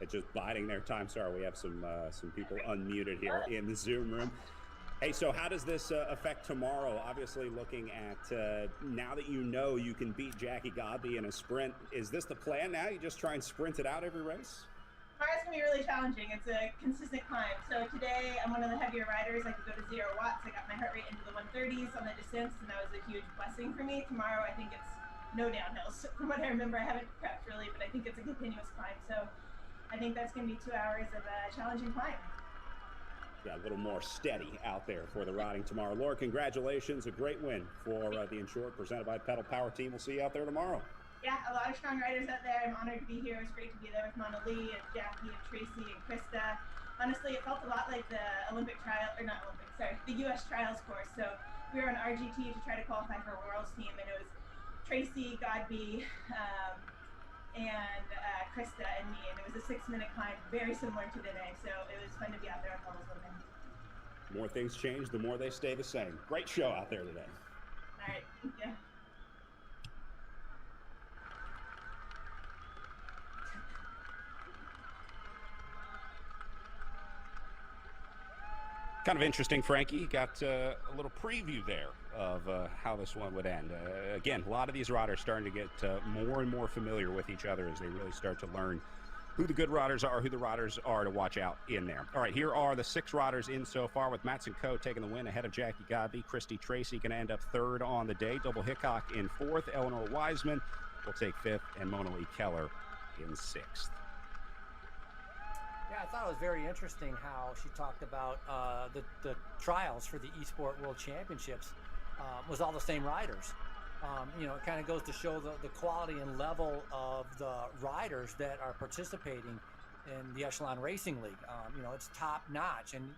It's just biding their time. Sorry, we have some people unmuted here in the Zoom room. Hey, so how does this affect tomorrow? Obviously, looking at now that you know you can beat Jackie Godby in a sprint, is this the plan now? You just try and sprint it out every race? Tomorrow's gonna be really challenging. It's a consistent climb. So today I'm one of the heavier riders. I could go to 0 watts. I got my heart rate into the 130s on the descents, and that was a huge blessing for me. Tomorrow I think it's no downhills. From what I remember, I haven't prepped really, but I think it's a continuous climb. So I think that's gonna be 2 hours of a challenging climb. Yeah, a little more steady out there for the riding tomorrow. Laura, congratulations. A great win for the Insured, presented by Pedal Power Team. We'll see you out there tomorrow. Yeah, a lot of strong riders out there. I'm honored to be here. It was great to be there with Mona Lee and Jackie and Tracy and Krista. Honestly, it felt a lot like the Olympic trial, or not Olympic, sorry, the U.S. trials course. So we were on RGT to try to qualify for a Worlds team, and it was Tracy, Godby, and Krista and me, and it was a 6-minute climb, very similar to today. So it was fun to be out there with all those women. The more things change, the more they stay the same. Great show out there today. All right, thank you. Kind of interesting, Frankie. You got a little preview there of how this one would end. Again, a lot of these riders starting to get more and more familiar with each other as they really start to learn who the good riders are, who the riders are to watch out in there. All right, here are the 6 riders in so far, with Matson Coe taking the win ahead of Jackie Godby. Christy Tracy going to end up 3rd on the day. Double Hickok in 4th. Eleanor Wiseman will take 5th, and Mona Lee Keller in 6th. Yeah, I thought it was very interesting how she talked about the trials for the Esport World Championships was all the same riders. You know, it kind of goes to show the quality and level of the riders that are participating in the Echelon Racing League. You know, it's top notch. And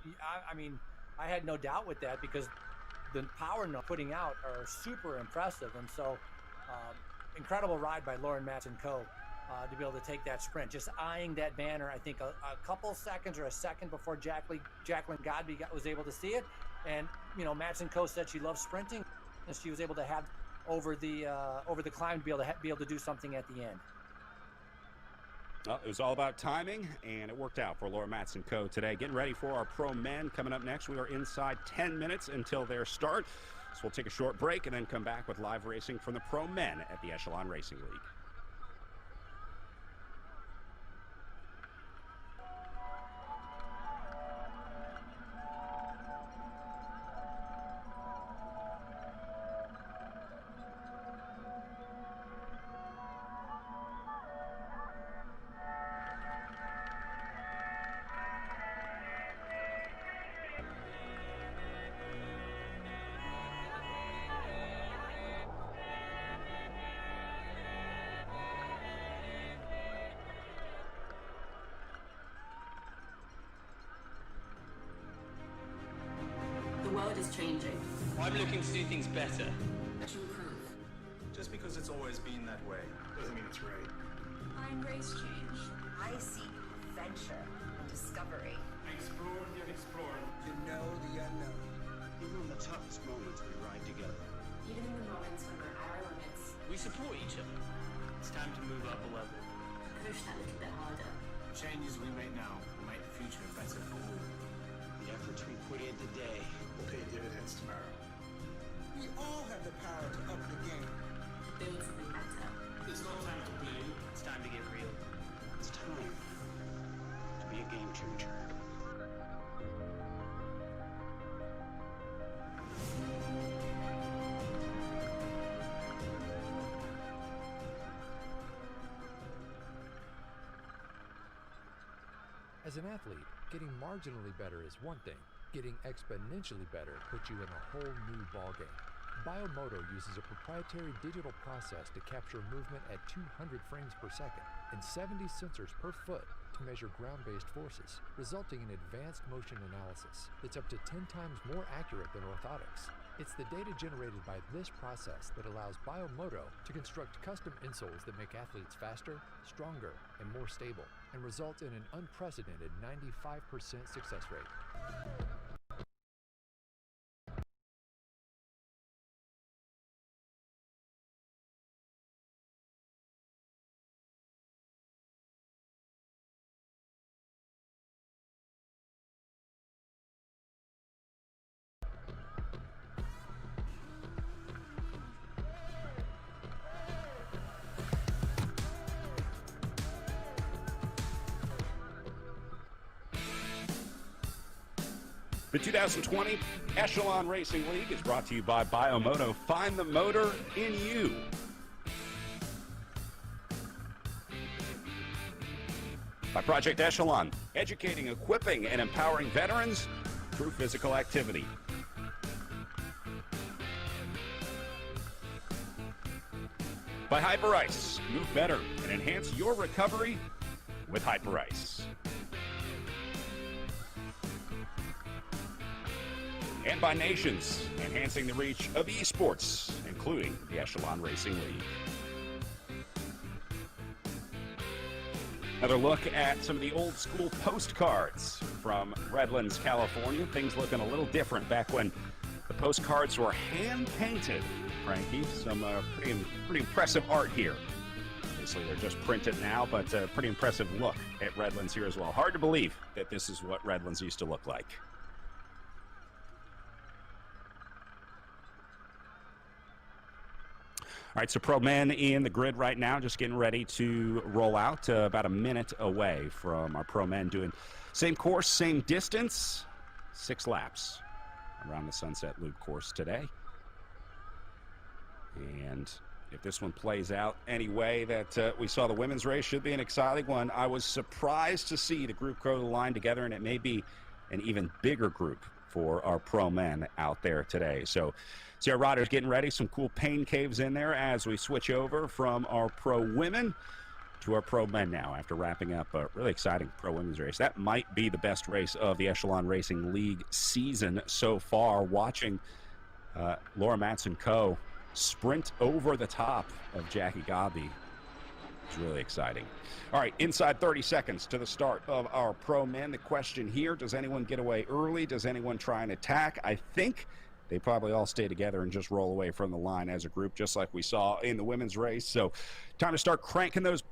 I mean, I had no doubt with that, because the power putting out are super impressive. And so incredible ride by Lauren Matson Coe to be able to take that sprint. Just eyeing that banner, I think a couple seconds or a second before Jacqueline Godby was able to see it. And, you know, Matson Coe said she loves sprinting, and she was able to have over the climb to be able to do something at the end. Well, it was all about timing, and it worked out for Laura Matson Coe today. Getting ready for our pro men coming up next. We are inside 10 minutes until their start, so we'll take a short break and then come back with live racing from the pro men at the Echelon Racing League. The world is changing. I'm looking to do things better. To improve. Just because it's always been that way doesn't mean it's right. I embrace change. I seek adventure and discovery. Explore and explore. To know the unknown. Even in the toughest moments, we ride together. Even in the moments when we're at our limits. We support each other. It's time to move up a level. Push that little bit harder. The changes we make now will make the future better for all. The efforts we put in today We'll pay dividends tomorrow. We all have the power to up the game. Build something better. It's not time to play. It's time to get real. It's time to be a game changer. As an athlete, getting marginally better is one thing. Getting exponentially better puts you in a whole new ballgame. Biomoto uses a proprietary digital process to capture movement at 200 frames per second and 70 sensors per foot to measure ground-based forces, resulting in advanced motion analysis that's up to 10 times more accurate than orthotics. It's the data generated by this process that allows Biomoto to construct custom insoles that make athletes faster, stronger, and more stable, and result in an unprecedented 95% success rate. The 2020 Echelon Racing League is brought to you by Biomoto. Find the motor in you. By Project Echelon, educating, equipping, and empowering veterans through physical activity. By Hyper Ice, move better and enhance your recovery with Hyper Ice. And by Nations, enhancing the reach of esports, including the Echelon Racing League. Another look at some of the old school postcards from Redlands, California. Things looking a little different back when the postcards were hand-painted, Frankie. Some pretty impressive art here. Obviously, they're just printed now, but a pretty impressive look at Redlands here as well. Hard to believe that this is what Redlands used to look like. All right, so pro men in the grid right now, just getting ready to roll out. About a minute away from our pro men doing same course, same distance, 6 laps around the Sunset Loop course today. And if this one plays out any way that we saw the women's race, should be an exciting one. I was surprised to see the group go to the line together, and it may be an even bigger group for our pro men out there today. So see our riders getting ready, some cool pain caves in there as we switch over from our pro women to our pro men now after wrapping up a really exciting pro women's race. That might be the best race of the Echelon Racing League season so far. Watching Laura Matson-Coe sprint over the top of Jackie Gobby is really exciting. All right, inside 30 seconds to the start of our pro men. The question here, does anyone get away early? Does anyone try and attack? I think they probably all stay together and just roll away from the line as a group, just like we saw in the women's race. So time to start cranking those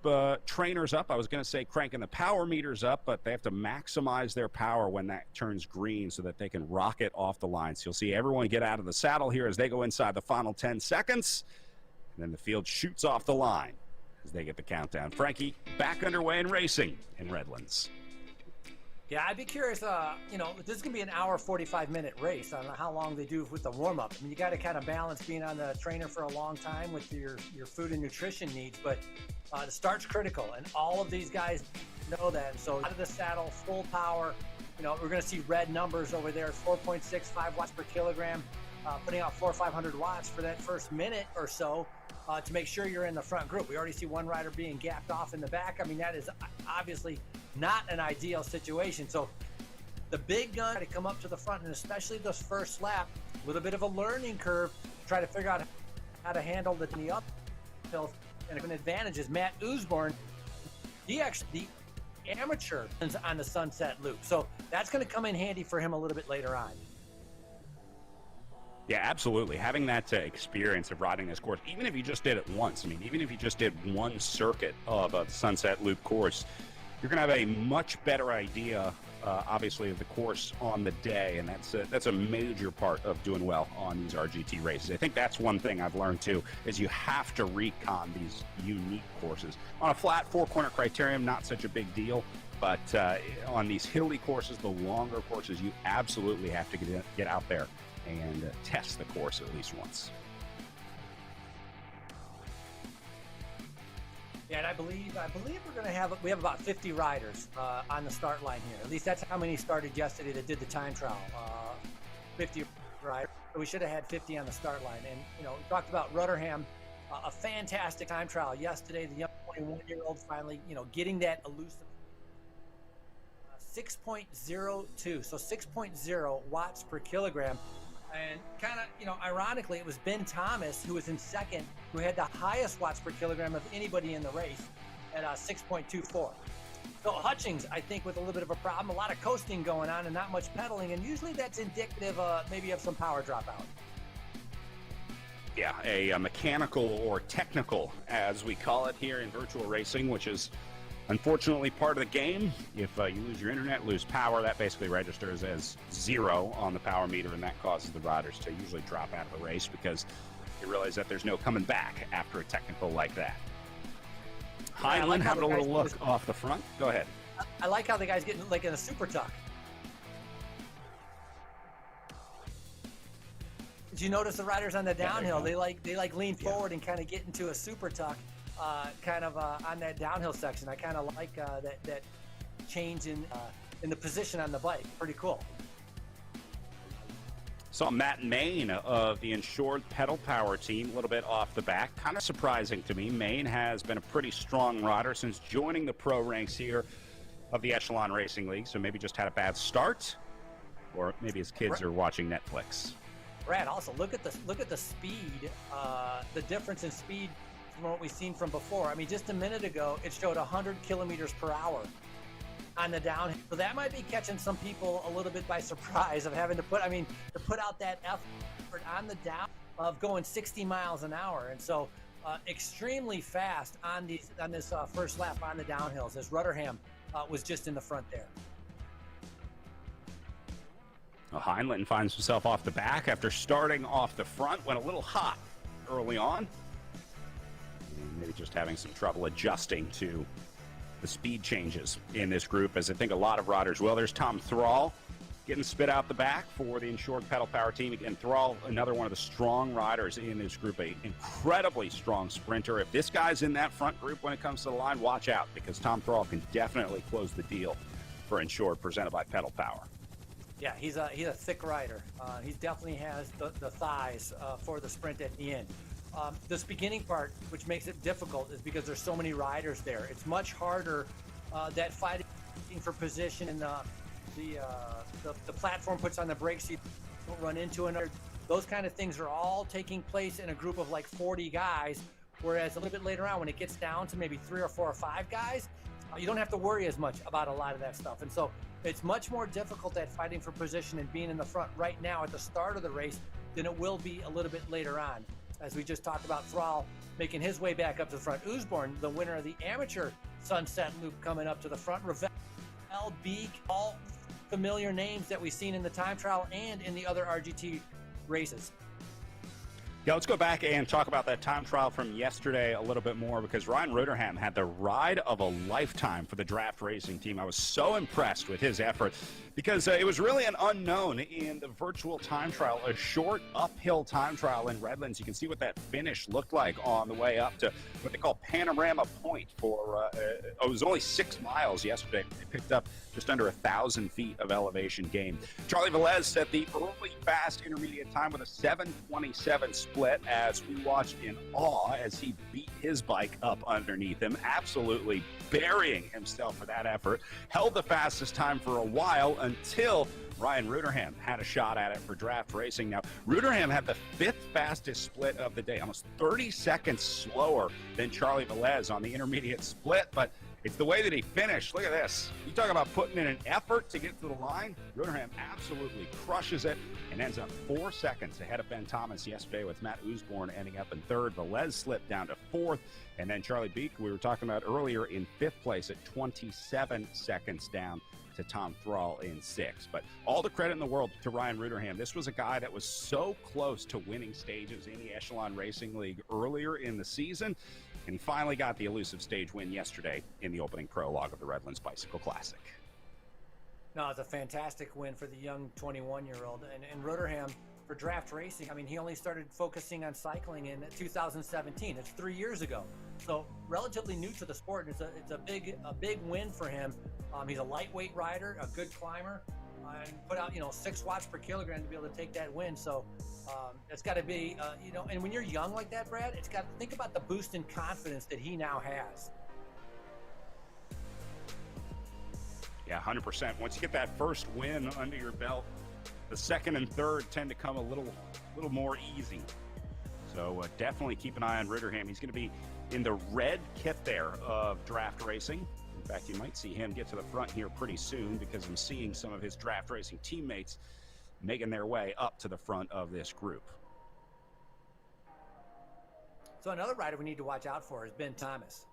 trainers up. I was going to say cranking the power meters up, but they have to maximize their power when that turns green so that they can rocket off the line. So you'll see everyone get out of the saddle here as they go inside the final 10 seconds. And then the field shoots off the line as they get the countdown. Frankie, back underway in racing in Redlands. Yeah, I'd be curious, this is going to be an hour, 45-minute race. I don't know how long they do with the warm-up. I mean, you got to kind of balance being on the trainer for a long time with your food and nutrition needs, but the start's critical, and all of these guys know that. So out of the saddle, full power. We're going to see red numbers over there, 4.65 watts per kilogram, putting out 400 or 500 watts for that first minute or so. To make sure you're in the front group. We already see one rider being gapped off in the back. I mean, that is obviously not an ideal situation. So the big gun to come up to the front, and especially this first lap, a little bit of a learning curve, try to figure out how to handle the uphills. And an advantage is Matt Usborn. He actually the amateur on the Sunset Loop. So that's going to come in handy for him a little bit later on. Yeah, absolutely. Having that experience of riding this course, even if you just did it once, even if you just did one circuit of the Sunset Loop course, you're going to have a much better idea, obviously, of the course on the day, and that's a major part of doing well on these RGT races. I think that's one thing I've learned, too, is you have to recon these unique courses. On a flat four-corner criterium, not such a big deal, but on these hilly courses, the longer courses, you absolutely have to get out there and test the course at least once. Yeah, and I believe we're going to we have about 50 riders on the start line here. At least that's how many started yesterday that did the time trial. 50 riders. So we should have had 50 on the start line. And, we talked about Rutherham, a fantastic time trial yesterday. The young 21-year-old finally, getting that elusive 6.02. So 6.0 watts per kilogram. And kind of, ironically, it was Ben Thomas, who was in second, who had the highest watts per kilogram of anybody in the race at 6.24. So Hutchings, I think, with a little bit of a problem, a lot of coasting going on and not much pedaling, and usually that's indicative maybe of some power dropout. Yeah, a mechanical or technical, as we call it here in virtual racing, which is unfortunately part of the game. If you lose your internet, lose power, that basically registers as 0 on the power meter, and that causes the riders to usually drop out of the race because you realize that there's no coming back after a technical like that. Heinlein having a little look off the front. Go ahead. I like how the guy's getting like in a super tuck. Did you notice the riders on the downhill? Yeah, They lean forward and kind of get into a super tuck, on that downhill section. I kind of like that change in the position on the bike. Pretty cool. Saw Matt Main of the Insured Pedal Power team a little bit off the back. Kind of surprising to me. Main has been a pretty strong rider since joining the pro ranks here of the Echelon Racing League, so maybe just had a bad start, or maybe his kids are watching Netflix. Brad, also look at the speed, the difference in speed from what we've seen from before. I mean, just a minute ago, it showed 100 kilometers per hour on the downhill. So that might be catching some people a little bit by surprise of having to put out that effort on the down of going 60 miles an hour. And so extremely fast on this first lap on the downhills as Rutherham was just in the front there. Well, Heinlein finds himself off the back after starting off the front, went a little hot early on. And maybe just having some trouble adjusting to the speed changes in this group, as I think a lot of riders will. There's Tom Thrall getting spit out the back for the Insured Pedal Power team. Again, Thrall, another one of the strong riders in this group, an incredibly strong sprinter. If this guy's in that front group when it comes to the line, watch out, because Tom Thrall can definitely close the deal for Insured, presented by Pedal Power. Yeah, he's a thick rider. He definitely has the thighs for the sprint at the end. This beginning part, which makes it difficult, is because there's so many riders there. It's much harder, that fighting for position, and the platform puts on the brakes so you don't run into another. Those kind of things are all taking place in a group of like 40 guys, whereas a little bit later on, when it gets down to maybe 3 or 4 or 5 guys, you don't have to worry as much about a lot of that stuff. And so it's much more difficult at fighting for position and being in the front right now at the start of the race than it will be a little bit later on. As we just talked about, Thrall making his way back up to the front. Usborne, the winner of the amateur Sunset Loop, coming up to the front. Ravel, Beek, all familiar names that we've seen in the time trial and in the other RGT races. Yeah, let's go back and talk about that time trial from yesterday a little bit more, because Ryan Rotherham had the ride of a lifetime for the draft racing team. I was so impressed with his effort, because it was really an unknown in the virtual time trial, a short uphill time trial in Redlands. You can see what that finish looked like on the way up to what they call Panorama Point for, it was only 6 miles yesterday. They picked up just under 1,000 feet of elevation gain. Charlie Velez set the early fast intermediate time with a 7:27 split, as we watched in awe as he beat his bike up underneath him, absolutely burying himself for that effort. Held the fastest time for a while until Ryan Rotherham had a shot at it for draft racing. Now, Rotherham had the 5th fastest split of the day, almost 30 seconds slower than Charlie Velez on the intermediate split, but it's the way that he finished. Look at this. You talk about putting in an effort to get to the line. Rotherham absolutely crushes it and ends up 4 seconds ahead of Ben Thomas yesterday, with Matt Usborne ending up in 3rd. Velez slipped down to 4th. And then Charlie Beek, we were talking about earlier, in 5th place at 27 seconds down to Tom Thrall in 6th. But all the credit in the world to Ryan Rotherham. This was a guy that was so close to winning stages in the Echelon Racing League earlier in the season, and he finally got the elusive stage win yesterday in the opening prologue of the Redlands Bicycle Classic. No, it's a fantastic win for the young 21-year-old. And Rotherham, for draft racing, I mean, he only started focusing on cycling in 2017. It's 3 years ago. So relatively new to the sport, and it's a big win for him. He's a lightweight rider, a good climber, and put out 6 watts per kilogram to be able to take that win. So it's got to be and when you're young like that, Brad, it's got to think about the boost in confidence that he now has. Yeah, 100%. Once you get that first win under your belt, the second and third tend to come a little more easy. So definitely keep an eye on Rotherham. He's going to be in the red kit there of draft racing. In fact, you might see him get to the front here pretty soon, because I'm seeing some of his draft racing teammates making their way up to the front of this group. So another rider we need to watch out for is Ben Thomas.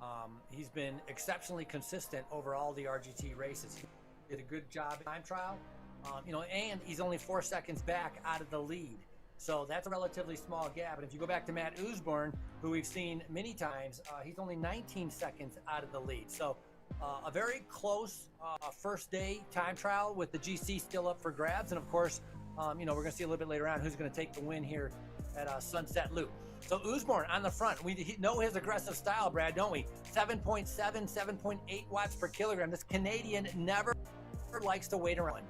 He's been exceptionally consistent over all the RGT races. He did a good job time trial, and he's only 4 seconds back out of the lead. So that's a relatively small gap. And if you go back to Matt Usborne, who we've seen many times, he's only 19 seconds out of the lead. So a very close first day time trial with the GC still up for grabs. And of course, You know, we're going to see a little bit later on who's going to take the win here at Sunset Loop. So Usborne on the front. We know his aggressive style, Brad, don't we? 7.7, 7.8 watts per kilogram. This Canadian never likes to wait around.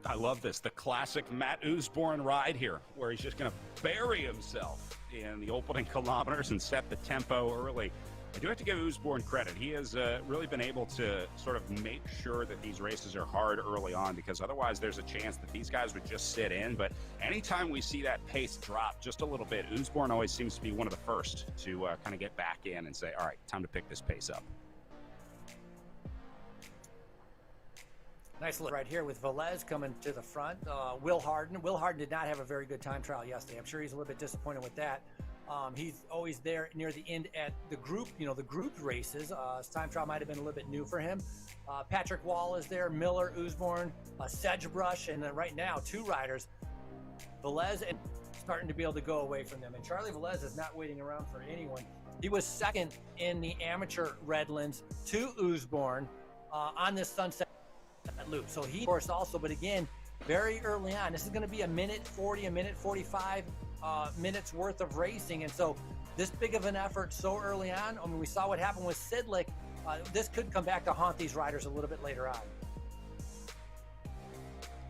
I love this. The classic Matt Usborne ride here, where he's just going to bury himself in the opening kilometers and set the tempo early. I do have to give Usborne credit. He has really been able to sort of make sure that these races are hard early on, because otherwise there's a chance that these guys would just sit in. But anytime we see that pace drop just a little bit, Usborne always seems to be one of the first to kind of get back in and say, all right, time to pick this pace up. Nice look right here with Velez coming to the front. Will Harden. Will Harden did not have a very good time trial yesterday. I'm sure he's a little bit disappointed with that. He's always there near the end at the group, the group races. His time trial might have been a little bit new for him. Patrick Wall is there, Miller, Usborne, Sedgebrush, and then right now, two riders, Velez and starting to be able to go away from them. And Charlie Velez is not waiting around for anyone. He was second in the amateur Redlands to Usborne on this Sunset Loop. So he, of course, also, but again, very early on. This is going to be a minute 40, a minute 45 minutes worth of racing. And so this big of an effort so early on, I mean, we saw what happened with Sidlick. This could come back to haunt these riders a little bit later on.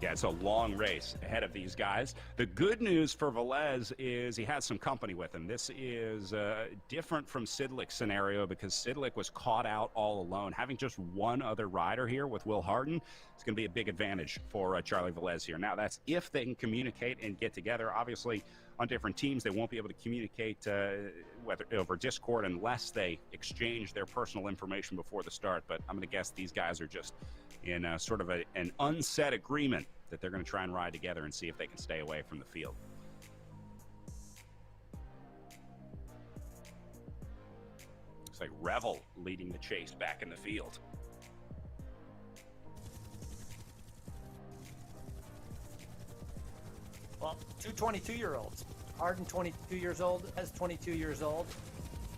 Yeah, it's a long race ahead of these guys. The good news for Velez is he has some company with him. This is different from Sidlick's scenario, because Sidlick was caught out all alone. Having just one other rider here with Will Harden is going to be a big advantage for Charlie Velez here. Now, that's if they can communicate and get together. Obviously, on different teams, they won't be able to communicate whether over Discord unless they exchange their personal information before the start. But I'm going to guess these guys are just in sort of an unsaid agreement that they're going to try and ride together and see if they can stay away from the field. Looks like Revel leading the chase back in the field. Well, two 22-year-olds. Harden, 22 years old, as 22 years old.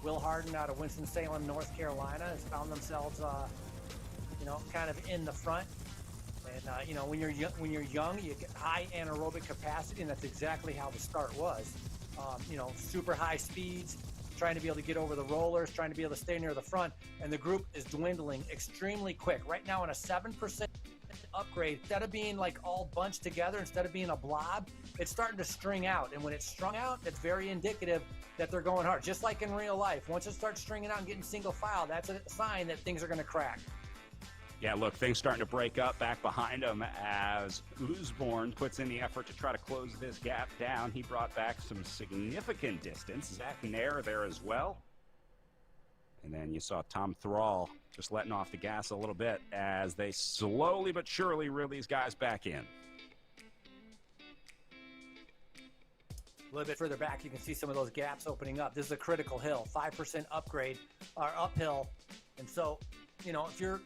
Will Harden out of Winston-Salem, North Carolina, has found themselves, kind of in the front. And when you're young, you get high anaerobic capacity, and that's exactly how the start was. Super high speeds, trying to be able to get over the rollers, trying to be able to stay near the front, and the group is dwindling extremely quick. Right now, on a 7% upgrade, instead of being like all bunched together, instead of being a blob, it's starting to string out. And when it's strung out, it's very indicative that they're going hard. Just like in real life, once it starts stringing out and getting single file, that's a sign that things are going to crack. Yeah, look, things starting to break up back behind him as Usborne puts in the effort to try to close this gap down. He brought back some significant distance. Zach Nair there as well. And then you saw Tom Thrall just letting off the gas a little bit as they slowly but surely reel these guys back in. A little bit further back, you can see some of those gaps opening up. This is a critical hill, 5% upgrade, or uphill. And so, if you're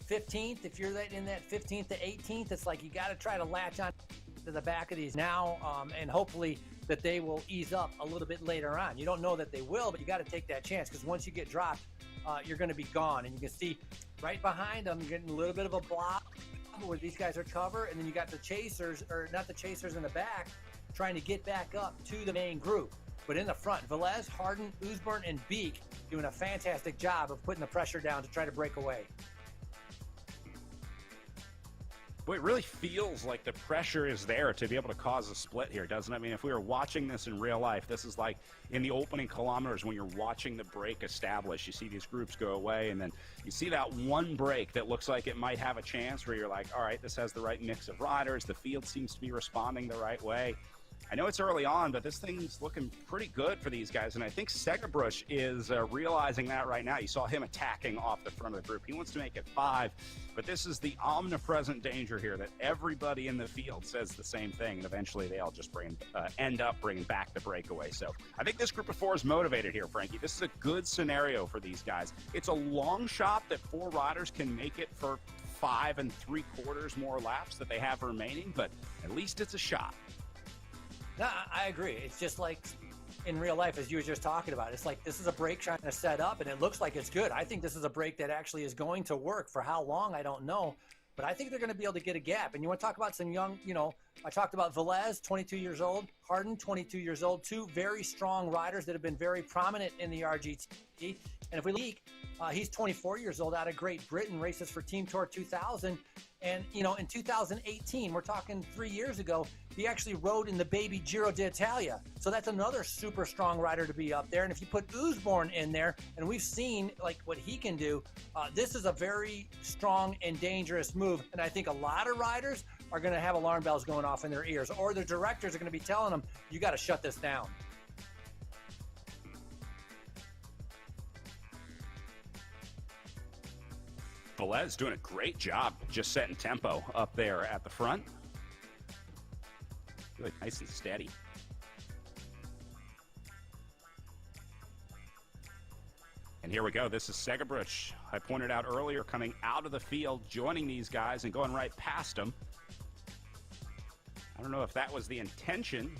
15th, if you're in that 15th to 18th, it's like you got to try to latch on to the back of these now, and hopefully that they will ease up a little bit later on. You don't know that they will, but you got to take that chance, because once you get dropped, you're going to be gone. And you can see right behind them, you're getting a little bit of a block where these guys are covered, and then you got the chasers, or not the chasers in the back, trying to get back up to the main group. But in the front, Velez, Harden, Usborne, and Beek doing a fantastic job of putting the pressure down to try to break away. Boy, it really feels like the pressure is there to be able to cause a split here, doesn't it? I mean, if we were watching this in real life, this is like in the opening kilometers when you're watching the break establish. You see these groups go away, and then you see that one break that looks like it might have a chance, where you're like, all right, this has the right mix of riders. The field seems to be responding the right way. I know it's early on, but this thing's looking pretty good for these guys, and I think Sedgebrush is realizing that right now. You saw him attacking off the front of the group. He wants to make it 5, but this is the omnipresent danger here that everybody in the field says the same thing, and eventually they all just end up bringing back the breakaway. So I think this group of 4 is motivated here, Frankie. This is a good scenario for these guys. It's a long shot that 4 riders can make it for 5 3/4 more laps that they have remaining, but at least it's a shot. No, I agree. It's just like in real life, as you were just talking about. It's like this is a break trying to set up, and it looks like it's good. I think this is a break that actually is going to work. For how long, I don't know. but I think they're going to be able to get a gap. And you want to talk about some young, I talked about Velez, 22 years old, Harden, 22 years old, two very strong riders that have been very prominent in the RGT. And if we look, he's 24 years old out of Great Britain, races for Team Tour 2000. And, in 2018, we're talking 3 years ago, he actually rode in the baby Giro d'Italia. So that's another super strong rider to be up there. And if you put Usborne in there, and we've seen like what he can do, this is a very strong and dangerous move. And I think a lot of riders are going to have alarm bells going off in their ears, or their directors are going to be telling them, you got to shut this down. Velez doing a great job just setting tempo up there at the front. Really nice and steady. And here we go. This is Segerbruch. I pointed out earlier, coming out of the field, joining these guys and going right past them. I don't know if that was the intention,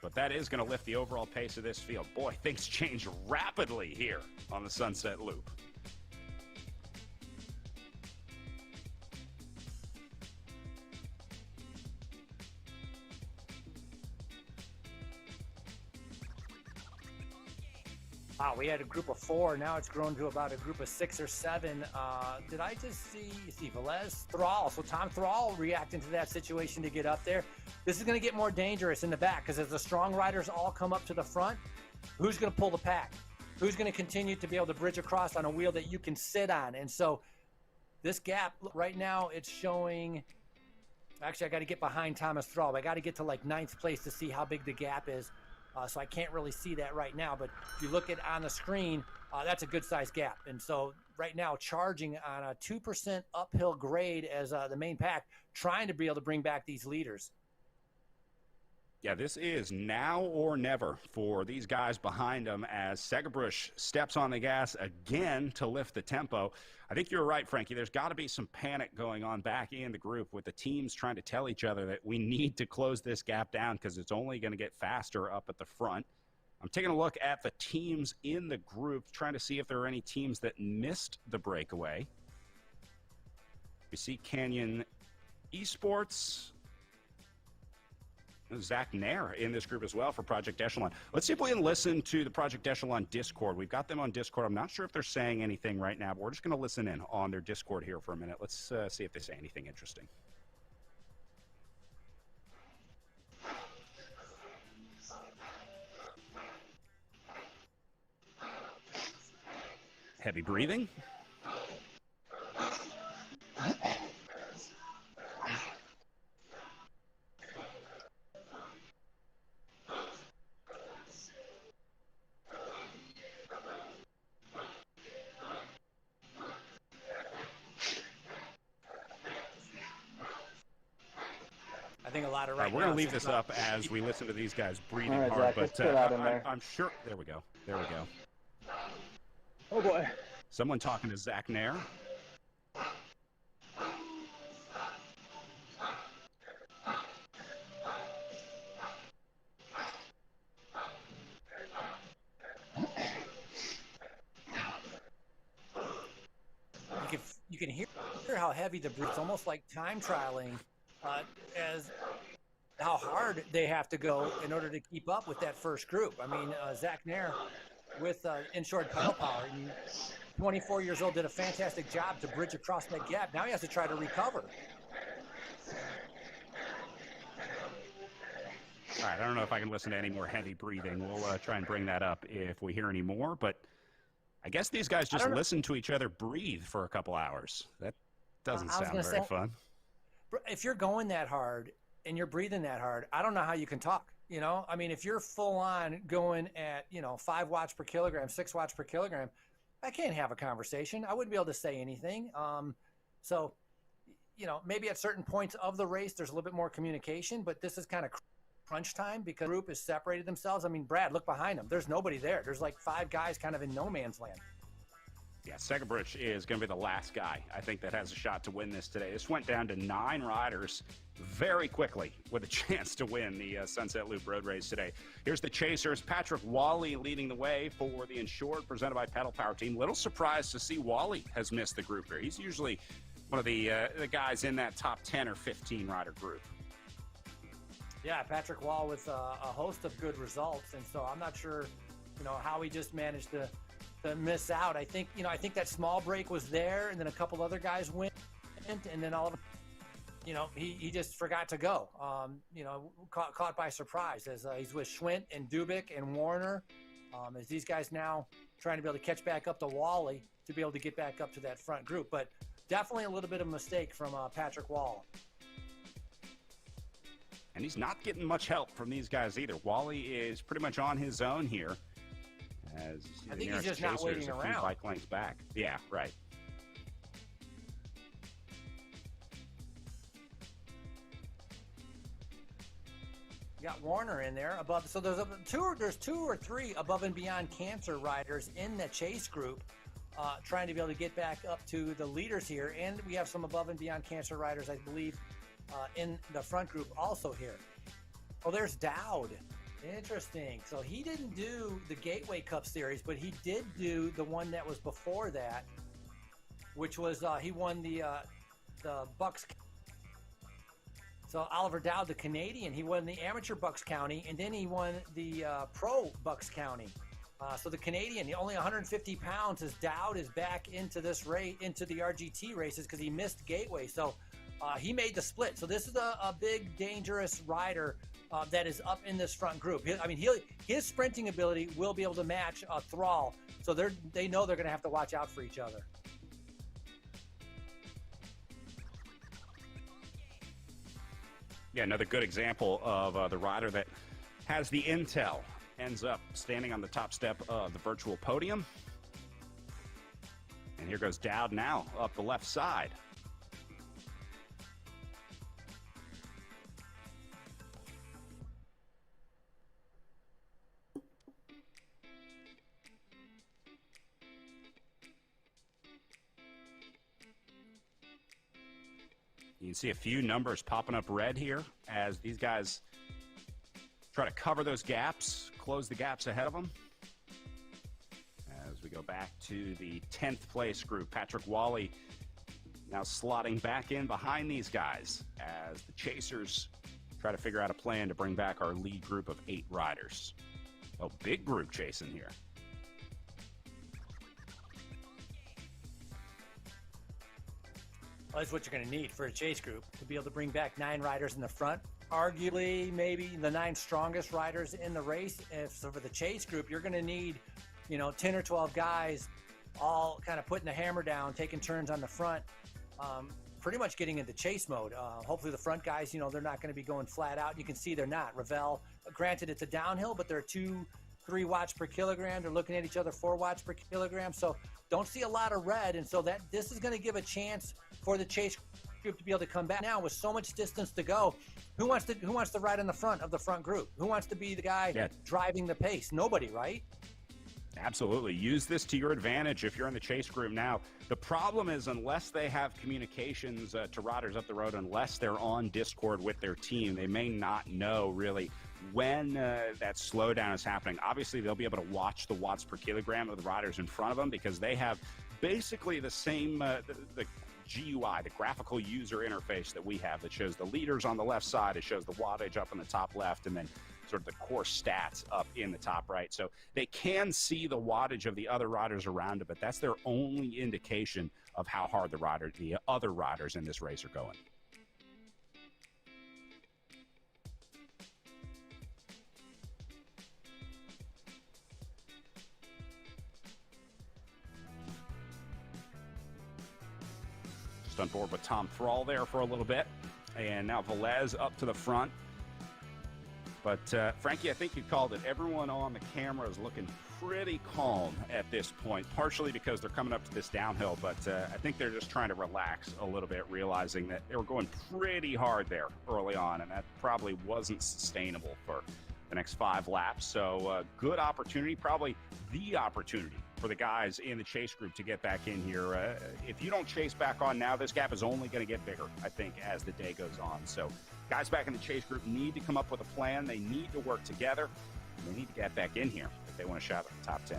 but that is going to lift the overall pace of this field. Boy, things change rapidly here on the Sunset Loop. Wow, we had a group of 4. Now it's grown to about a group of 6 or 7. Did I just see Velez? Thrall. So Tom Thrall reacting to that situation to get up there. This is going to get more dangerous in the back because as the strong riders all come up to the front, who's going to pull the pack? Who's going to continue to be able to bridge across on a wheel that you can sit on? And so this gap right now, it's showing. Actually, I got to get behind Thomas Thrall. I got to get to like 9th place to see how big the gap is. So I can't really see that right now, but if you look at on the screen, that's a good sized gap. And so right now charging on a 2% uphill grade as the main pack, trying to be able to bring back these leaders. Yeah, this is now or never for these guys behind them as Segerbruch steps on the gas again to lift the tempo. I think you're right, Frankie. There's got to be some panic going on back in the group with the teams trying to tell each other that we need to close this gap down because it's only going to get faster up at the front. I'm taking a look at the teams in the group, trying to see if there are any teams that missed the breakaway. We see Canyon Esports. Zach Nair in this group as well for Project Echelon. Let's see if we can listen to the Project Echelon Discord. We've got them on Discord. I'm not sure if they're saying anything right now, but we're just going to listen in on their Discord here for a minute. Let's see if they say anything interesting. Heavy breathing. All right, we're going to leave this up as we listen to these guys breathing right, hard, Zach, but I'm sure. There we go. There we go. Oh boy. Someone talking to Zach Nair. You can hear how heavy the breath. It's almost like time trialing, as how hard they have to go in order to keep up with that first group. I mean, Zach Nair with insured pedal power, 24 years old, did a fantastic job to bridge across that gap. Now he has to try to recover. All right, I don't know if I can listen to any more heavy breathing. We'll try and bring that up if we hear any more, but I guess these guys just listen to each other breathe for a couple hours. That doesn't sound very fun. If you're going that hard and you're breathing that hard, I don't know how you can talk. I mean, if you're full on going at, 5 watts per kilogram, 6 watts per kilogram, I can't have a conversation. I wouldn't be able to say anything. So, maybe at certain points of the race, there's a little bit more communication, but this is kind of crunch time because the group has separated themselves. I mean, Brad, look behind them. There's nobody there. There's like 5 guys kind of in no man's land. Yeah, Segerbridge is going to be the last guy, I think, that has a shot to win this today. This went down to 9 riders very quickly with a chance to win the Sunset Loop Road Race today. Here's the Chasers. Patrick Wally leading the way for the Insured, presented by Pedal Power Team. Little surprised to see Wally has missed the group here. He's usually one of the guys in that top 10 or 15 rider group. Yeah, Patrick Wall with a host of good results, and so I'm not sure, how he just managed to miss out. I think that small break was there, and then a couple other guys went, and then all of he just forgot to go. Caught by surprise as he's with Schwint and Dubik and Warner, as these guys now trying to be able to catch back up to Wally to be able to get back up to that front group. But definitely a little bit of a mistake from Patrick Wall. And he's not getting much help from these guys either. Wally is pretty much on his own here. As I think he's just not waiting around. A few bike lengths back. Yeah, right. Got Warner in there above. So there's two or three above and beyond cancer riders in the chase group, trying to be able to get back up to the leaders here. And we have some above and beyond cancer riders, I believe, in the front group also here. Oh, there's Dowd. Interesting. So he didn't do the Gateway Cup Series, but he did do the one that was before that, which was he won the Bucks. So Oliver Dowd, the Canadian, he won the Amateur Bucks County, and then he won the Pro Bucks County. So the Canadian, only 150 pounds, as Dowd is back into this race, into the RGT races, because he missed Gateway. So he made the split. So this is a big, dangerous rider that is up in this front group. His sprinting ability will be able to match Thrall. So they know they're going to have to watch out for each other. Yeah, another good example of the rider that has the intel, ends up standing on the top step of the virtual podium. And here goes Dowd now up the left side. You can see a few numbers popping up red here as these guys try to cover those gaps, close the gaps ahead of them. As we go back to the 10th place group, Patrick Wally now slotting back in behind these guys as the Chasers try to figure out a plan to bring back our lead group of 8 riders. Oh, big group chasing here. Well, that's what you're going to need for a chase group, to be able to bring back 9 riders in the front. Arguably, maybe the 9 strongest riders in the race. So for the chase group, you're going to need, 10 or 12 guys all kind of putting the hammer down, taking turns on the front, pretty much getting into chase mode. Hopefully the front guys, they're not going to be going flat out. You can see they're not. Ravel, granted, it's a downhill, but they're 2-3 watts per kilogram. They're looking at each other 4 watts per kilogram. So don't see a lot of red. And so this is going to give a chance for the chase group to be able to come back. Now with so much distance to go, who wants to ride in the front of the front group? Who wants to be the guy driving the pace? Nobody, right? Absolutely. Use this to your advantage if you're in the chase group now. The problem is, unless they have communications to riders up the road, unless they're on Discord with their team, they may not know really when that slowdown is happening. Obviously, they'll be able to watch the watts per kilogram of the riders in front of them because they have basically the same the GUI, the graphical user interface that we have that shows the leaders on the left side, it shows the wattage up in the top left, and then sort of the course stats up in the top right. So they can see the wattage of the other riders around it, but that's their only indication of how hard the other riders in this race are going. Just on board with Tom Thrall there for a little bit. And now Velez up to the front. But Frankie, I think you called it. Everyone on the camera is looking pretty calm at this point, partially because they're coming up to this downhill, but I think they're just trying to relax a little bit, realizing that they were going pretty hard there early on, and that probably wasn't sustainable for the next 5 laps. So good opportunity, probably the opportunity for the guys in the chase group to get back in here. If you don't chase back on now, this gap is only going to get bigger, I think, as the day goes on. So guys back in the chase group need to come up with a plan. They need to work together. They need to get back in here if they want to shot at the top 10.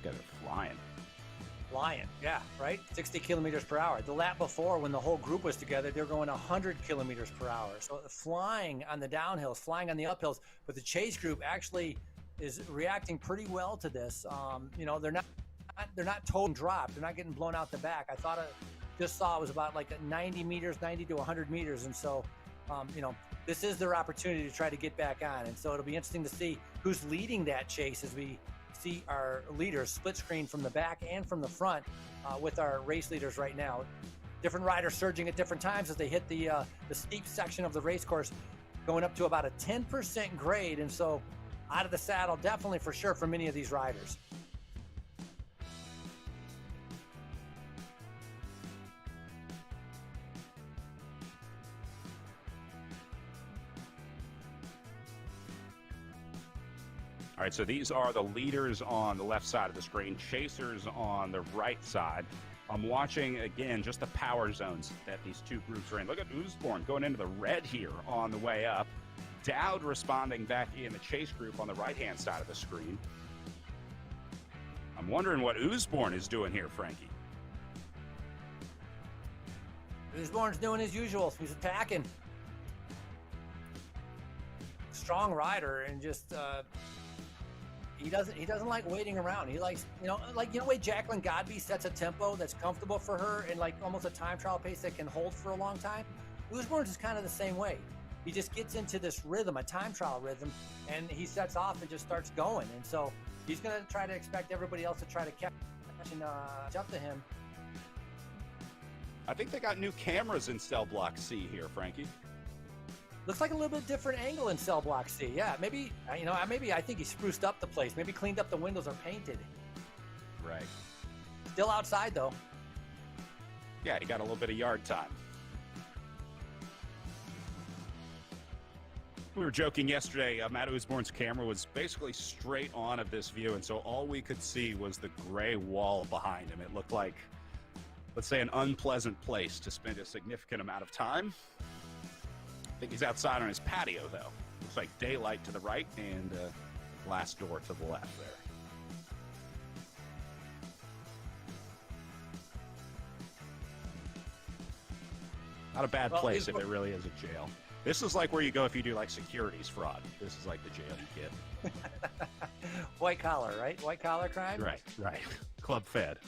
These guys are flying. Flying, yeah, right? 60 kilometers per hour. The lap before, when the whole group was together, they were going 100 kilometers per hour. So flying on the downhills, flying on the uphills, but the chase group actually is reacting pretty well to this. You know, they're not total dropped. They're not getting blown out the back. I thought just saw it was about like 90 meters, 90 to 100 meters, and so you know, this is their opportunity to try to get back on. And so it'll be interesting to see who's leading that chase as we see our leaders split screen from the back and from the front with our race leaders right now. Different riders surging at different times as they hit the steep section of the race course, going up to about a 10% grade. And so out of the saddle, definitely for sure for many of these riders. All right, so these are the leaders on the left side of the screen, chasers on the right side. I'm watching, again, just the power zones that these two groups are in. Look at Usborne going into the red here on the way up. Dowd responding back in the chase group on the right-hand side of the screen. I'm wondering what Usborne is doing here, Frankie. Usborne's doing his usual. He's attacking. Strong rider and just... He doesn't like waiting around. He likes, the way Jacqueline Godby sets a tempo that's comfortable for her and like almost a time trial pace that can hold for a long time. Usborne's is kind of the same way. He just gets into this rhythm, a time trial rhythm, and he sets off and just starts going. And so he's going to try to expect everybody else to try to catch and jump to him. I think they got new cameras in Cell Block C here, Frankie. Looks like a little bit different angle in Cell Block C. Yeah, maybe I think he spruced up the place. Maybe cleaned up the windows or painted. Right. Still outside, though. Yeah, he got a little bit of yard time. We were joking yesterday, Matt Usborne's camera was basically straight on of this view, and so all we could see was the gray wall behind him. It looked like, let's say, an unpleasant place to spend a significant amount of time. I think he's outside on his patio, though. Looks like daylight to the right and glass door to the left there. Not a bad place if it really is a jail. This is like where you go if you do like securities fraud. This is like the jail you get. White collar, right? White collar crime? Right. Club Fed.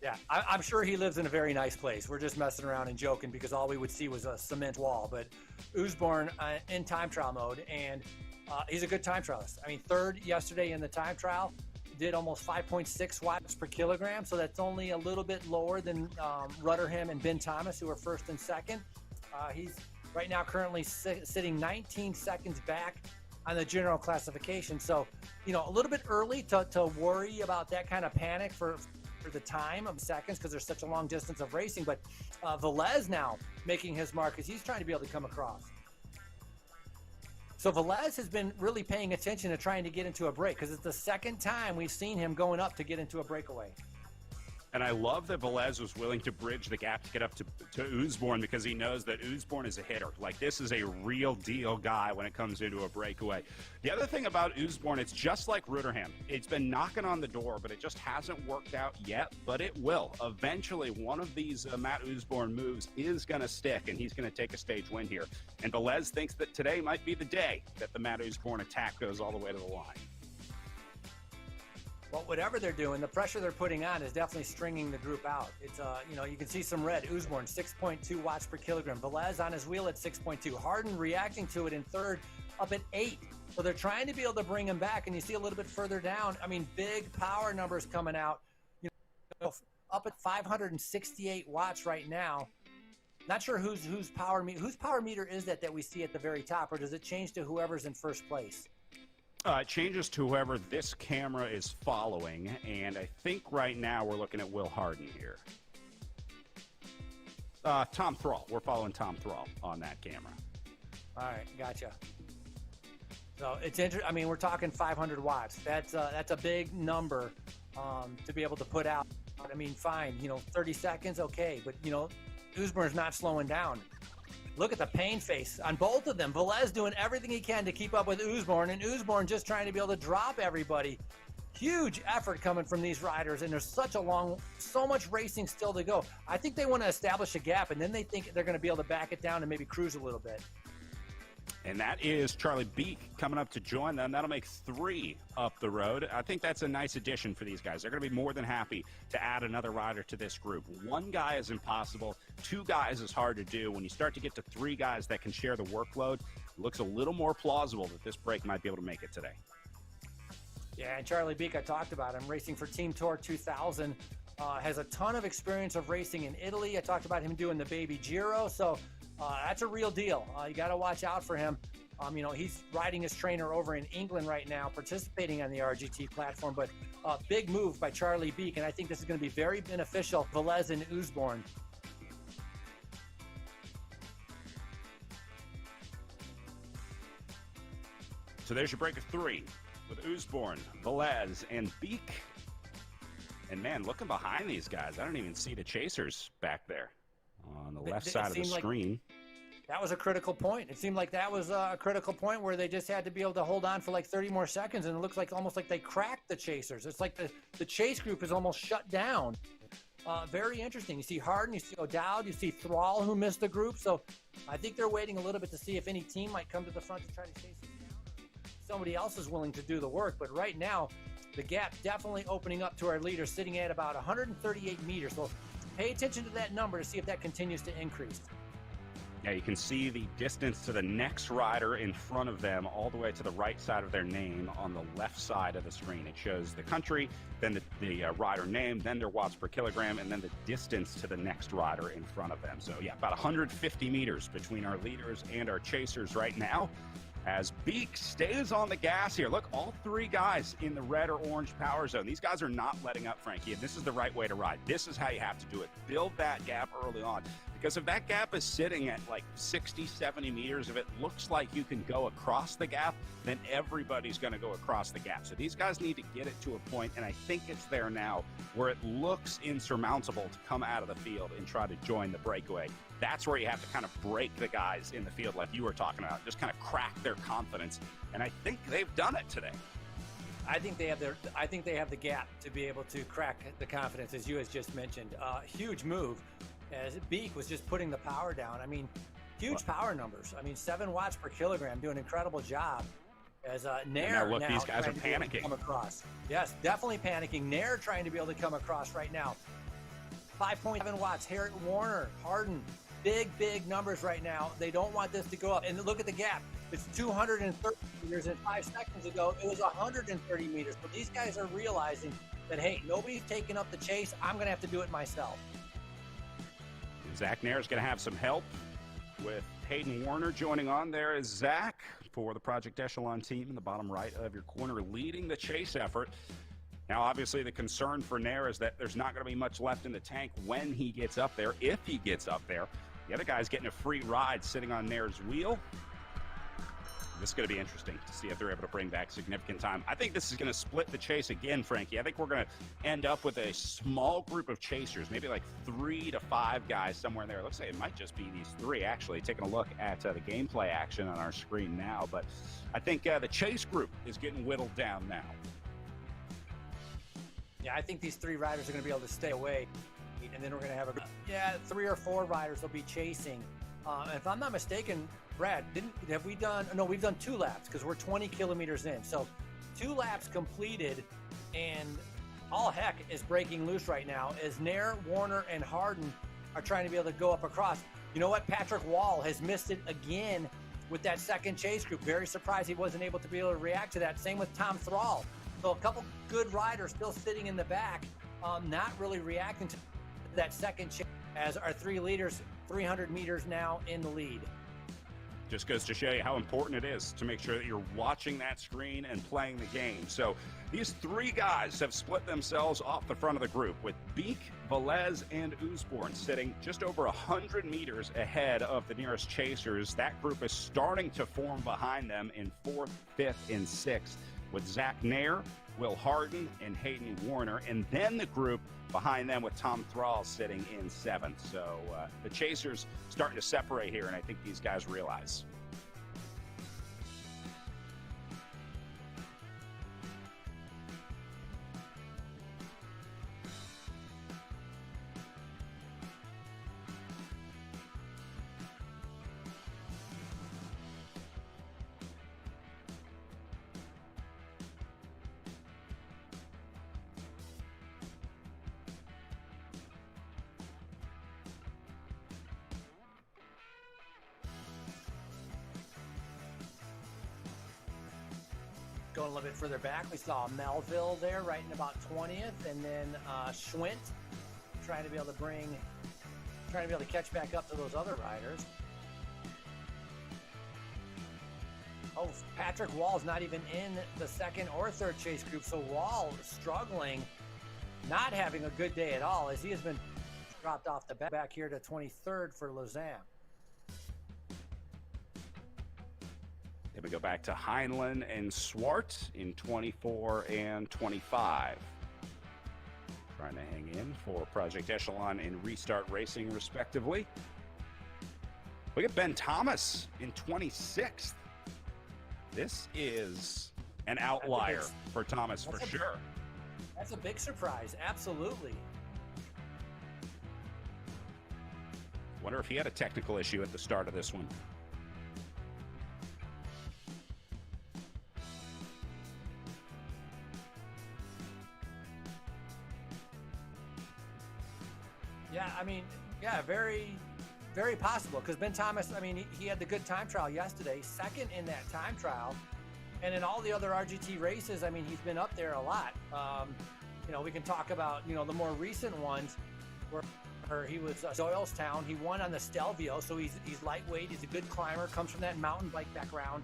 Yeah, I'm sure he lives in a very nice place. We're just messing around and joking because all we would see was a cement wall. But Usborne in time trial mode, and he's a good time trialist. I mean, third yesterday in the time trial, did almost 5.6 watts per kilogram, so that's only a little bit lower than Rutterham and Ben Thomas, who are first and second. He's right now currently sitting 19 seconds back on the general classification. So, a little bit early to worry about that kind of panic for the time of seconds because there's such a long distance of racing. But Velez now making his mark as he's trying to be able to come across. So Velez has been really paying attention to trying to get into a break because it's the second time we've seen him going up to get into a breakaway. And I love that Velez was willing to bridge the gap to get up to Usborne because he knows that Usborne is a hitter. Like, this is a real deal guy when it comes into a breakaway. The other thing about Usborne, it's just like Rutterham. It's been knocking on the door, but it just hasn't worked out yet, but it will. Eventually, one of these Matt Usborne moves is going to stick, and he's going to take a stage win here. And Velez thinks that today might be the day that the Matt Usborne attack goes all the way to the line. Well, whatever they're doing, the pressure they're putting on is definitely stringing the group out. It's, you can see some red. Usborne, 6.2 watts per kilogram. Velez on his wheel at 6.2. Harden reacting to it in third, up at 8. So they're trying to be able to bring him back. And you see a little bit further down, big power numbers coming out. Up at 568 watts right now. Not sure whose power meter is that we see at the very top, or does it change to whoever's in first place? It changes to whoever this camera is following, and I think right now we're looking at Will Harden here. Tom Thrall. We're following Tom Thrall on that camera. All right, gotcha. So it's interesting. I mean, we're talking 500 watts. That's a big number to be able to put out. I mean, fine, 30 seconds, okay, but Usborne's not slowing down. Look at the pain face on both of them. Velez doing everything he can to keep up with Usborne, and Usborne just trying to be able to drop everybody. Huge effort coming from these riders, and there's so much racing still to go. I think they want to establish a gap, and then they think they're going to be able to back it down and maybe cruise a little bit. And that is Charlie Beek coming up to join them. That'll make 3 up the road. I think that's a nice addition for these guys. They're going to be more than happy to add another rider to this group. 1 guy is impossible. 2 guys is hard to do. When you start to get to 3 guys that can share the workload, it looks a little more plausible that this break might be able to make it today. Yeah, and Charlie Beek, I talked about him, racing for Team Tour 2000. Has a ton of experience of racing in Italy. I talked about him doing the Baby Giro, so that's a real deal. You got to watch out for him. He's riding his trainer over in England right now, participating on the RGT platform, but big move by Charlie Beek, and I think this is going to be very beneficial for Velez and Usborne. So there's your break of 3 with Usborne, Velez, and Beek. And man, looking behind these guys, I don't even see the chasers back there on the left side of the screen. That was a critical point. It seemed like that was a critical point where they just had to be able to hold on for like 30 more seconds, and it looks like almost like they cracked the chasers. It's like the chase group is almost shut down. Very interesting. You see Harden, you see O'Dowd, you see Thrall, who missed the group. So I think they're waiting a little bit to see if any team might come to the front to try to chase them down. Somebody else is willing to do the work, but right now the gap definitely opening up to our leader, sitting at about 138 meters. So pay attention to that number to see if that continues to increase. Yeah, you can see the distance to the next rider in front of them all the way to the right side of their name on the left side of the screen. It shows the country, then the rider name, then their watts per kilogram, and then the distance to the next rider in front of them. So yeah, about 150 meters between our leaders and our chasers right now, as Beek stays on the gas here. Look, all 3 guys in the red or orange power zone. These guys are not letting up, Frankie, and this is the right way to ride. This is how you have to do it. Build that gap early on, because if that gap is sitting at like 60, 70 meters, if it looks like you can go across the gap, then everybody's going to go across the gap. So these guys need to get it to a point, and I think it's there now, where it looks insurmountable to come out of the field and try to join the breakaway. That's where you have to kind of break the guys in the field like you were talking about, just kind of crack their confidence, and I think they've done it today. I think they have the gap to be able to crack the confidence, as you has just mentioned. Huge move, as Beek was just putting the power down. I mean, huge power numbers. I mean, 7 watts per kilogram, doing an incredible job. As Nair now look, now these guys are trying to panicking. Come across. Yes, definitely panicking. Nair trying to be able to come across right now. 5.7 watts. Harriet Warner, Harden, big numbers right now. They don't want this to go up. And look at the gap. It's 230 meters, and 5 seconds ago it was 130 meters. But these guys are realizing that, hey, nobody's taking up the chase. I'm going to have to do it myself. Zach Nair is going to have some help with Hayden Warner joining on. There is Zach for the Project Echelon team in the bottom right of your corner, leading the chase effort. Now, obviously, the concern for Nair is that there's not going to be much left in the tank when he gets up there, if he gets up there. The other guy's getting a free ride sitting on Nair's wheel. This is going to be interesting to see if they're able to bring back significant time. I think this is going to split the chase again, Frankie. I think we're going to end up with a small group of chasers, maybe like 3 to 5 guys somewhere in there. Let's say it might just be these 3, actually, taking a look at the gameplay action on our screen now. But I think the chase group is getting whittled down now. Yeah, I think these 3 riders are going to be able to stay away. And then we're going to have 3 or 4 riders will be chasing. If I'm not mistaken, Brad, we've done 2 laps, because we're 20 kilometers in. So 2 laps completed, and all heck is breaking loose right now as Nair, Warner, and Harden are trying to be able to go up across. You know what? Patrick Wall has missed it again with that second chase group. Very surprised he wasn't able to be able to react to that. Same with Tom Thrall. So a couple good riders still sitting in the back, not really reacting to that second chase, as our 3 leaders 300 meters now in the lead. Just goes to show you how important it is to make sure that you're watching that screen and playing the game. So these three guys have split themselves off the front of the group, with Beek, Velez, and Usborne sitting just over 100 meters ahead of the nearest chasers. That group is starting to form behind them in 4th, 5th, and 6th, with Zach Nair, Will Harden, and Hayden Warner. And then the group behind them with Tom Thrall sitting in 7th. So the chasers starting to separate here, and I think these guys realize. Going a little bit further back, we saw Melville there right in about 20th, and then Schwint trying to be able to catch back up to those other riders. Oh, Patrick Wall's not even in the 2nd or 3rd chase group, so Wall struggling, not having a good day at all, as he has been dropped off the back here to 23rd for Lausanne. Then we go back to Heinlein and Swart in 24 and 25. Trying to hang in for Project Echelon and Restart Racing, respectively. Look at Ben Thomas in 26th. This is an outlier for Thomas for sure. That's a big surprise, absolutely. Wonder if he had a technical issue at the start of this one. Yeah, I mean, yeah, very, very possible, because Ben Thomas, I mean, he had the good time trial yesterday, 2nd in that time trial, and in all the other RGT races, I mean, he's been up there a lot. You know, we can talk about, you know, the more recent ones where he was Doylestown. He won on the Stelvio, so he's lightweight, he's a good climber, comes from that mountain bike background.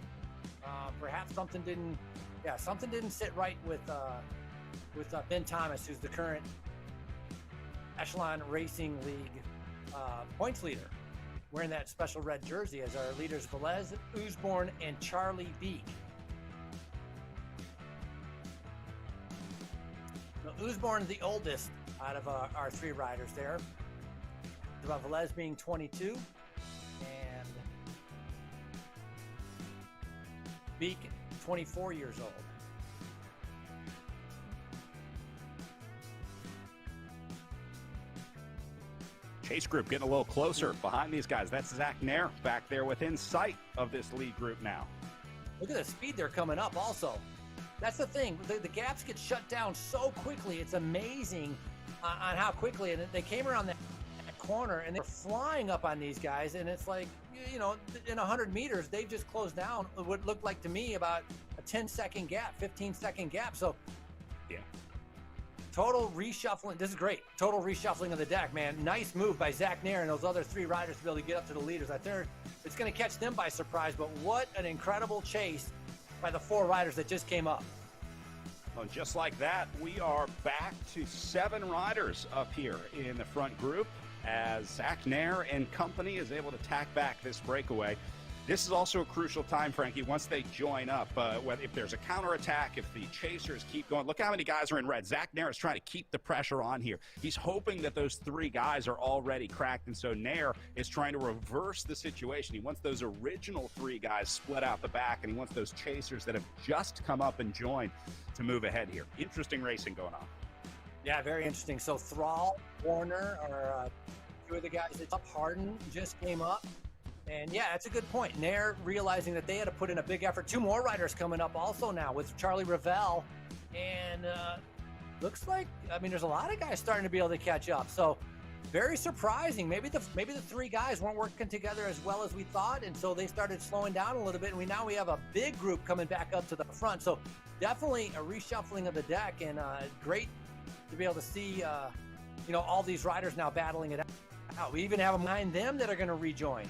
Perhaps something didn't sit right with Ben Thomas, who's the current Echelon Racing League points leader, wearing that special red jersey, as our leaders Velez, Usborne, and Charlie Beek. Now, Usborne is the oldest out of our 3 riders there. About Velez being 22, and Beek 24 years old. Chase group getting a little closer behind these guys. That's Zach Nair back there within sight of this lead group now. Look at the speed they're coming up also. That's the thing. The gaps get shut down so quickly. It's amazing on how quickly. And they came around that corner, and they're flying up on these guys. And it's like, you know, in 100 meters, they've just closed down what looked like to me about a 10-second gap, 15-second gap. So, yeah. Total reshuffling. This is great. Total reshuffling of the deck, man. Nice move by Zach Nair and those other 3 riders to be able to get up to the leaders. I think it's going to catch them by surprise, but what an incredible chase by the 4 riders that just came up. Well, just like that, we are back to 7 riders up here in the front group as Zach Nair and company is able to tack back this breakaway. This is also a crucial time, Frankie, once they join up. If there's a counterattack, if the chasers keep going. Look how many guys are in red. Zach Nair is trying to keep the pressure on here. He's hoping that those 3 guys are already cracked, and so Nair is trying to reverse the situation. He wants those original 3 guys split out the back, and he wants those chasers that have just come up and joined to move ahead here. Interesting racing going on. Yeah, very interesting. So Thrall, Warner are 2 of the guys that's up. Harden just came up. And yeah, that's a good point. Nair realizing that they had to put in a big effort. 2 more riders coming up also now with Charlie Ravel. And looks like, I mean, there's a lot of guys starting to be able to catch up. So very surprising. Maybe the 3 guys weren't working together as well as we thought. And so they started slowing down a little bit. And now we have a big group coming back up to the front. So definitely a reshuffling of the deck, and great to be able to see, you know, all these riders now battling it out. We even have them behind them that are going to rejoin.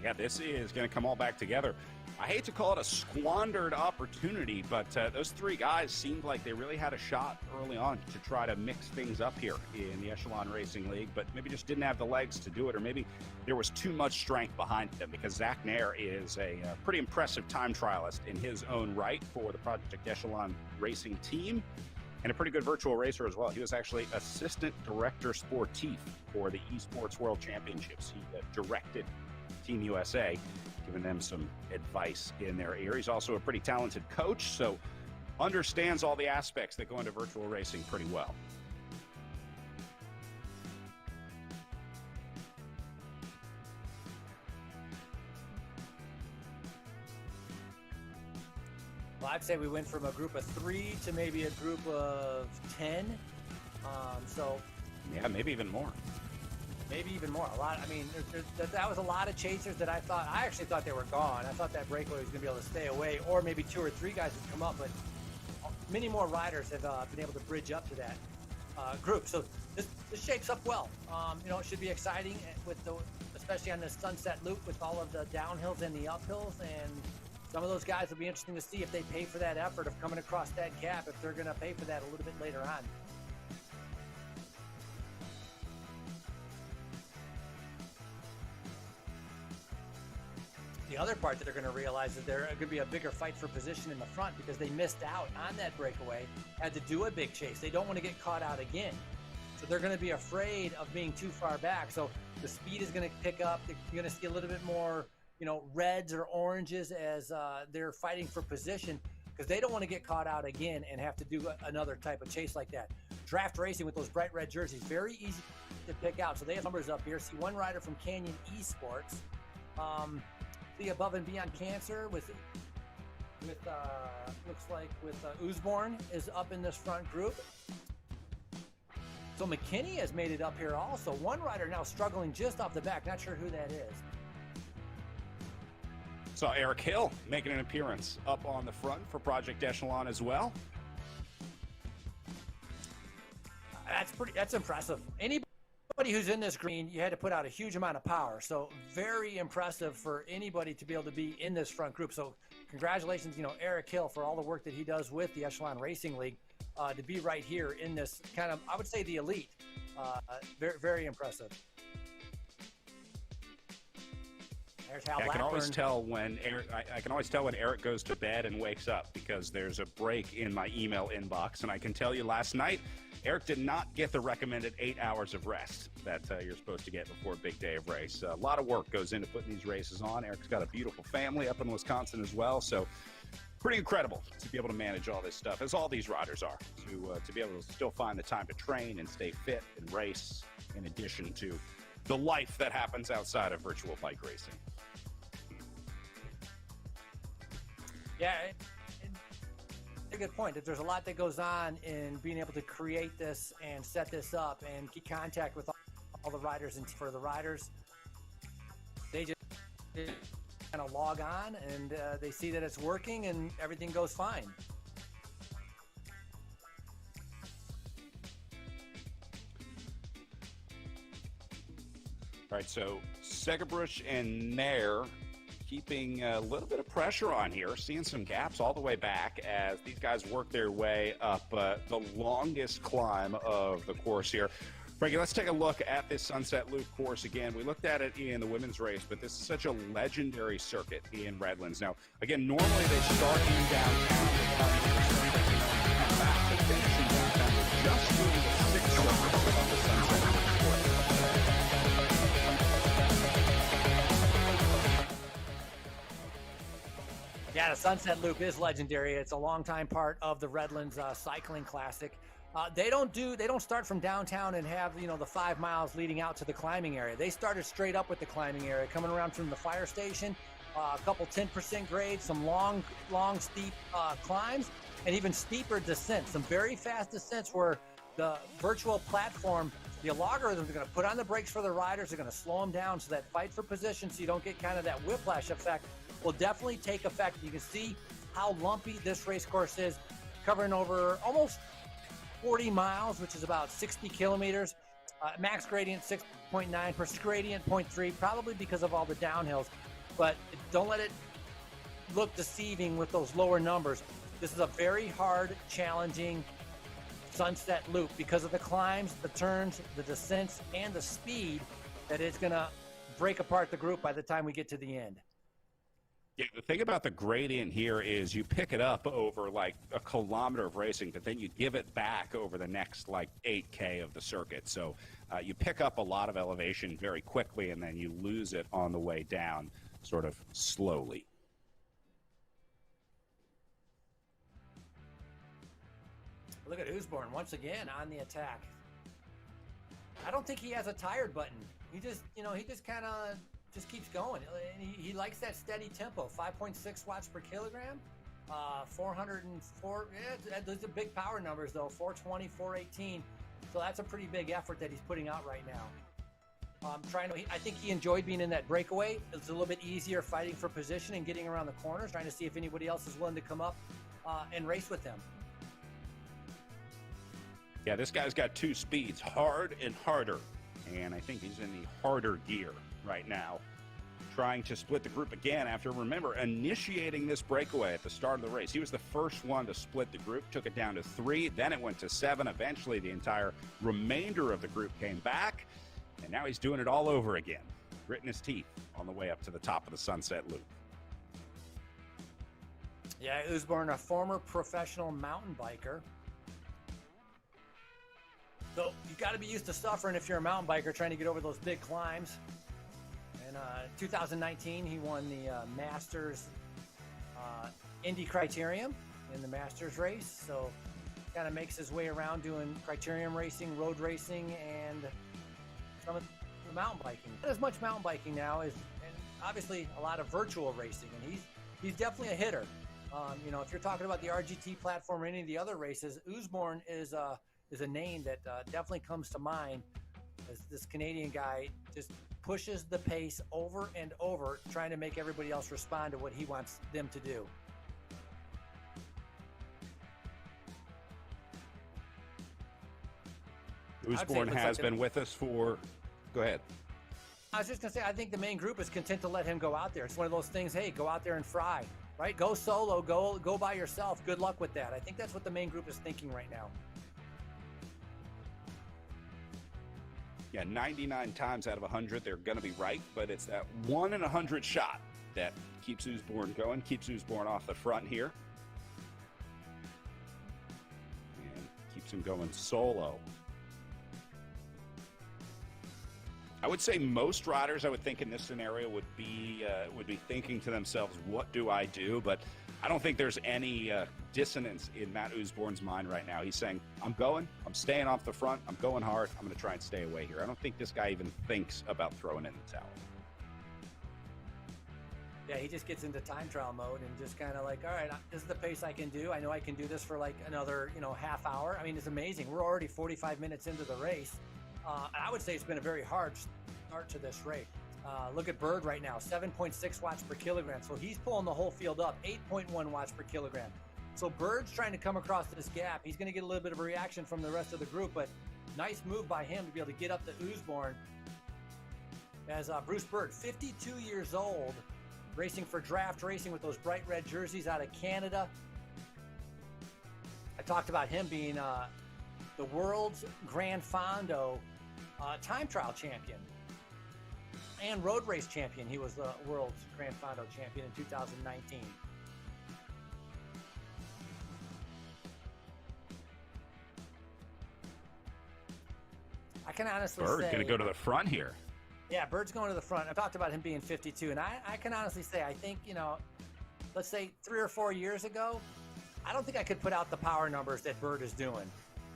Yeah, this is going to come all back together. I hate to call it a squandered opportunity, but those three guys seemed like they really had a shot early on to try to mix things up here in the Echelon Racing League, but maybe just didn't have the legs to do it, or maybe there was too much strength behind them, because Zach Nair is a pretty impressive time trialist in his own right for the Project Echelon Racing team, and a pretty good virtual racer as well. He was actually assistant director sportif for the Esports World Championships. He directed Team USA, giving them some advice in their ear. He's also a pretty talented coach, so understands all the aspects that go into virtual racing pretty well. Well, I'd say we went from a group of 3 to maybe a group of 10. Yeah, maybe even more. Maybe even more. A lot. I mean, that was a lot of chasers that I actually thought they were gone. I thought that breakaway was going to be able to stay away, or maybe 2 or 3 guys would come up, but many more riders have been able to bridge up to that group. So this shapes up well. It should be exciting especially on the Sunset Loop with all of the downhills and the uphills, and some of those guys will be interesting to see if they pay for that effort of coming across that gap, if they're going to pay for that a little bit later on. The other part that they're going to realize is there's going to be a bigger fight for position in the front because they missed out on that breakaway, had to do a big chase. They don't want to get caught out again. So they're going to be afraid of being too far back. So the speed is going to pick up. You're going to see a little bit more, reds or oranges as they're fighting for position because they don't want to get caught out again and have to do another type of chase like that. Draft racing with those bright red jerseys, very easy to pick out. So they have numbers up here. See one rider from Canyon Esports. The Above and Beyond Cancer with looks like with Usborne is up in this front group. So McKinney has made it up here also. One rider now struggling just off the back. Not sure who that is. Saw Eric Hill making an appearance up on the front for Project Echelon as well. That's impressive. Anybody who's in this green, you had to put out a huge amount of power. So very impressive for anybody to be able to be in this front group. So congratulations, Eric Hill for all the work that he does with the Echelon Racing League to be right here in this kind of, I would say, the elite. Very, very impressive. There's Hal Blackburn. I can always tell when Eric goes to bed and wakes up because there's a break in my email inbox, and I can tell you last night Eric did not get the recommended 8 hours of rest that you're supposed to get before a big day of race. A lot of work goes into putting these races on. Eric's got a beautiful family up in Wisconsin as well, so pretty incredible to be able to manage all this stuff, as all these riders are, to be able to still find the time to train and stay fit and race, in addition to the life that happens outside of virtual bike racing. Yeah, a good point. That there's a lot that goes on in being able to create this and set this up and keep contact with all the riders. And for the riders, they just kind of log on and they see that it's working and everything goes fine. All right, so Segerbruch and Nair keeping a little bit of pressure on here, seeing some gaps all the way back as these guys work their way up the longest climb of the course here. Frankie, let's take a look at this Sunset Loop course again. We looked at it in the women's race, but this is such a legendary circuit in Redlands. Now, again, normally they start in downtown, finishing downtown with just doing the 6 circuit of the Sunset Loop course. Yeah, the Sunset Loop is legendary. It's a longtime part of the Redlands Cycling Classic. They don't start from downtown and have, the 5 miles leading out to the climbing area. They started straight up with the climbing area, coming around from the fire station, a couple 10% grades, some long, steep climbs, and even steeper descents, some very fast descents where the virtual platform, the algorithms are going to put on the brakes for the riders. They're going to slow them down so that fight for position so you don't get kind of that whiplash effect will definitely take effect. You can see how lumpy this race course is, covering over almost 40 miles, which is about 60 kilometers. Max gradient 6.9, per gradient 0.3, probably because of all the downhills. but don't let it look deceiving with those lower numbers. This is a very hard, challenging sunset loop because of the climbs, the turns, the descents, and the speed that it's going to break apart the group by the time we get to the end. Yeah, the thing about the gradient here is you pick it up over like a kilometer of racing, but then you give it back over the next like 8K of the circuit. So you pick up a lot of elevation very quickly, and then you lose it on the way down sort of slowly. Look at Usborne once again on the attack. I don't think he has a tired button. He just, he just kind of just keeps going. He likes that steady tempo. 5.6 watts per kilogram, 404. Yeah, those are big power numbers though. 420, 418. So that's a pretty big effort that he's putting out right now. I think he enjoyed being in that breakaway. It's a little bit easier fighting for position and getting around the corners, trying to see if anybody else is willing to come up and race with him. Yeah, this guy's got two speeds, hard and harder. And I think he's in the harder gear right now, trying to split the group again after, remember, initiating this breakaway at the start of the race. He was the first one to split the group, took it down to 3, then it went to 7. Eventually, the entire remainder of the group came back, and now he's doing it all over again, gritting his teeth on the way up to the top of the sunset loop. Yeah, Usborne, a former professional mountain biker. So you got to be used to suffering if you're a mountain biker trying to get over those big climbs. In 2019, he won the Masters Indy Criterium in the Masters race. So kind of makes his way around doing criterium racing, road racing, and some of the mountain biking. Not as much mountain biking now, and obviously a lot of virtual racing. And he's definitely a hitter. If you're talking about the RGT platform or any of the other races, Usborne is a name that definitely comes to mind as this Canadian guy just pushes the pace over and over, trying to make everybody else respond to what he wants them to do. Usborne has been with us for... Go ahead. I was just going to say, I think the main group is content to let him go out there. It's one of those things, hey, go out there and fry, right? Go solo, go by yourself. Good luck with that. I think that's what the main group is thinking right now. Yeah, 99 times out of 100, they're going to be right, but it's that 1 in 100 shot that keeps Usborne going, keeps Usborne off the front here, and keeps him going solo. I would say most riders, I would think in this scenario, would be thinking to themselves, what do I do? But I don't think there's any dissonance in Matt Usborne's mind right now. He's saying, I'm staying off the front, I'm going hard, I'm going to try and stay away here. I don't think this guy even thinks about throwing in the towel. Yeah, he just gets into time trial mode and just kind of like, all right, this is the pace I can do. I know I can do this for like another, half hour. I mean, it's amazing. We're already 45 minutes into the race. I would say it's been a very hard start to this race. Look at Bird right now, 7.6 watts per kilogram. So he's pulling the whole field up, 8.1 watts per kilogram. So Bird's trying to come across this gap. He's going to get a little bit of a reaction from the rest of the group, but nice move by him to be able to get up to Usborne. As Bruce Bird, 52 years old, racing for draft racing with those bright red jerseys out of Canada. I talked about him being the world's Grand Fondo time trial champion and road race champion. He was the world's Grand Fondo champion in 2019. I can honestly say... Bird going to go to the front here. Yeah, Bird's going to the front. I talked about him being 52, and I can honestly say, I think, let's say 3 or 4 years ago, I don't think I could put out the power numbers that Bird is doing.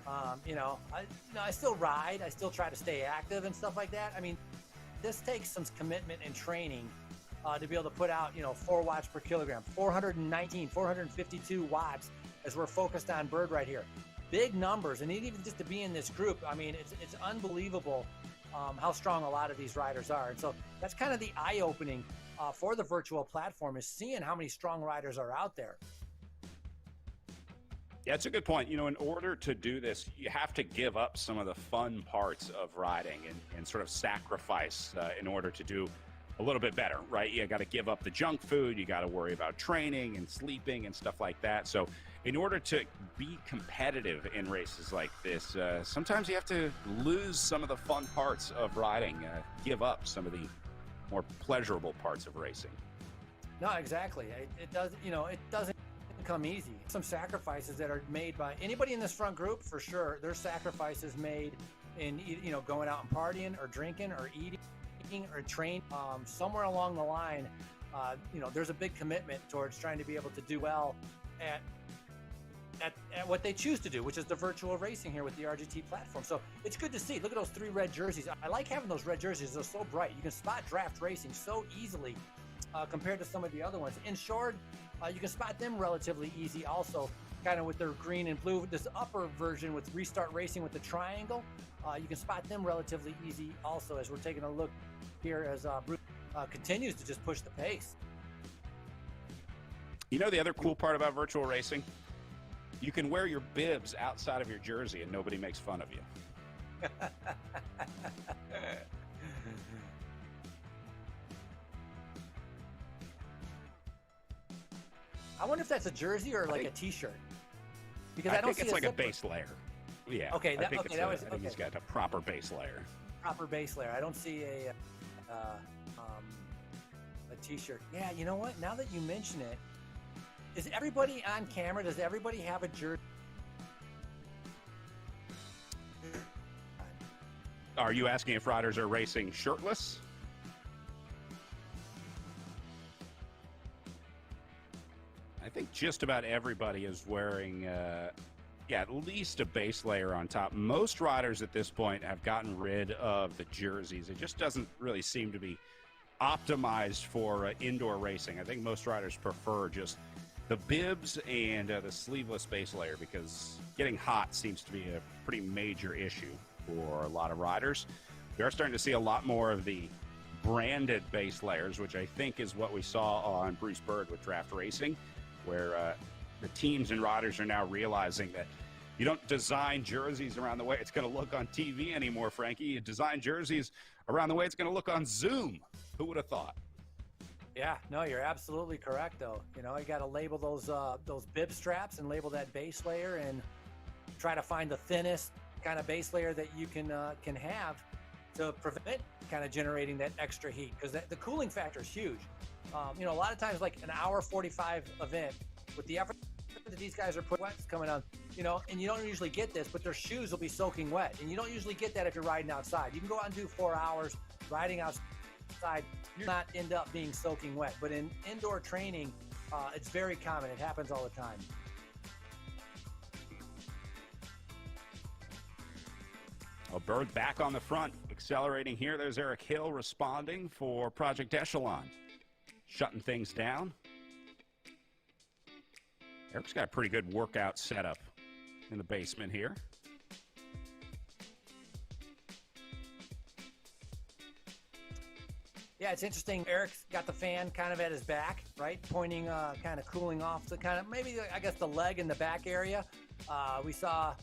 I still ride. I still try to stay active and stuff like that. I mean, this takes some commitment and training to be able to put out, 4 watts per kilogram, 419, 452 watts as we're focused on Bird right here. Big numbers, and even just to be in this group, I mean, it's unbelievable how strong a lot of these riders are. And so that's kind of the eye-opening for the virtual platform, is seeing how many strong riders are out there. Yeah, it's a good point. In order to do this, you have to give up some of the fun parts of riding and sort of sacrifice in order to do a little bit better, right? You got to give up the junk food. You got to worry about training and sleeping and stuff like that. So in order to be competitive in races like this, sometimes you have to lose some of the fun parts of riding, give up some of the more pleasurable parts of racing. No, exactly. It does, it doesn't come easy. Some sacrifices that are made by anybody in this front group, for sure. There's sacrifices made in, going out and partying or drinking or eating or training. Somewhere along the line, there's a big commitment towards trying to be able to do well at what they choose to do, which is the virtual racing here with the RGT platform. So it's good to see. Look at those 3 red jerseys. I like having those red jerseys. They're so bright. You can spot draft racing so easily compared to some of the other ones. In short, you can spot them relatively easy also, kind of with their green and blue. This upper version with Restart Racing with the triangle, you can spot them relatively easy also, as we're taking a look here as Bruce continues to just push the pace. You know the other cool part about virtual racing? You can wear your bibs outside of your jersey and nobody makes fun of you. I wonder if that's a jersey or like a T-shirt. Because I don't think it's like a base layer. Yeah. Okay. I think he's got a proper base layer. Proper base layer. I don't see a T-shirt. Yeah. You know what? Now that you mention it, is everybody on camera? Does everybody have a jersey? Are you asking if riders are racing shirtless? I think just about everybody is wearing, at least a base layer on top. Most riders at this point have gotten rid of the jerseys. It just doesn't really seem to be optimized for indoor racing. I think most riders prefer just the bibs and the sleeveless base layer, because getting hot seems to be a pretty major issue for a lot of riders. We are starting to see a lot more of the branded base layers, which I think is what we saw on Bruce Bird with Draft Racing, where the teams and riders are now realizing that you don't design jerseys around the way it's going to look on TV anymore, Frankie. You design jerseys around the way it's going to look on Zoom. Who would have thought? Yeah, no, you're absolutely correct, though. You got to label those bib straps and label that base layer and try to find the thinnest kind of base layer that you can have to prevent kind of generating that extra heat, because the cooling factor is huge. A lot of times, like an hour 45 event, with the effort that these guys are putting, wet's coming on, and you don't usually get this, but their shoes will be soaking wet, and you don't usually get that if you're riding outside. You can go out and do 4 hours riding outside, you not end up being soaking wet. But in indoor training, it's very common. It happens all the time. Well, Bird back on the front, accelerating here. There's Eric Hill responding for Project Echelon, shutting things down. Eric's got a pretty good workout setup in the basement here. Yeah, it's interesting. Eric's got the fan kind of at his back, right? Pointing, kind of cooling off the kind of, maybe, I guess, the leg in the back area. We saw,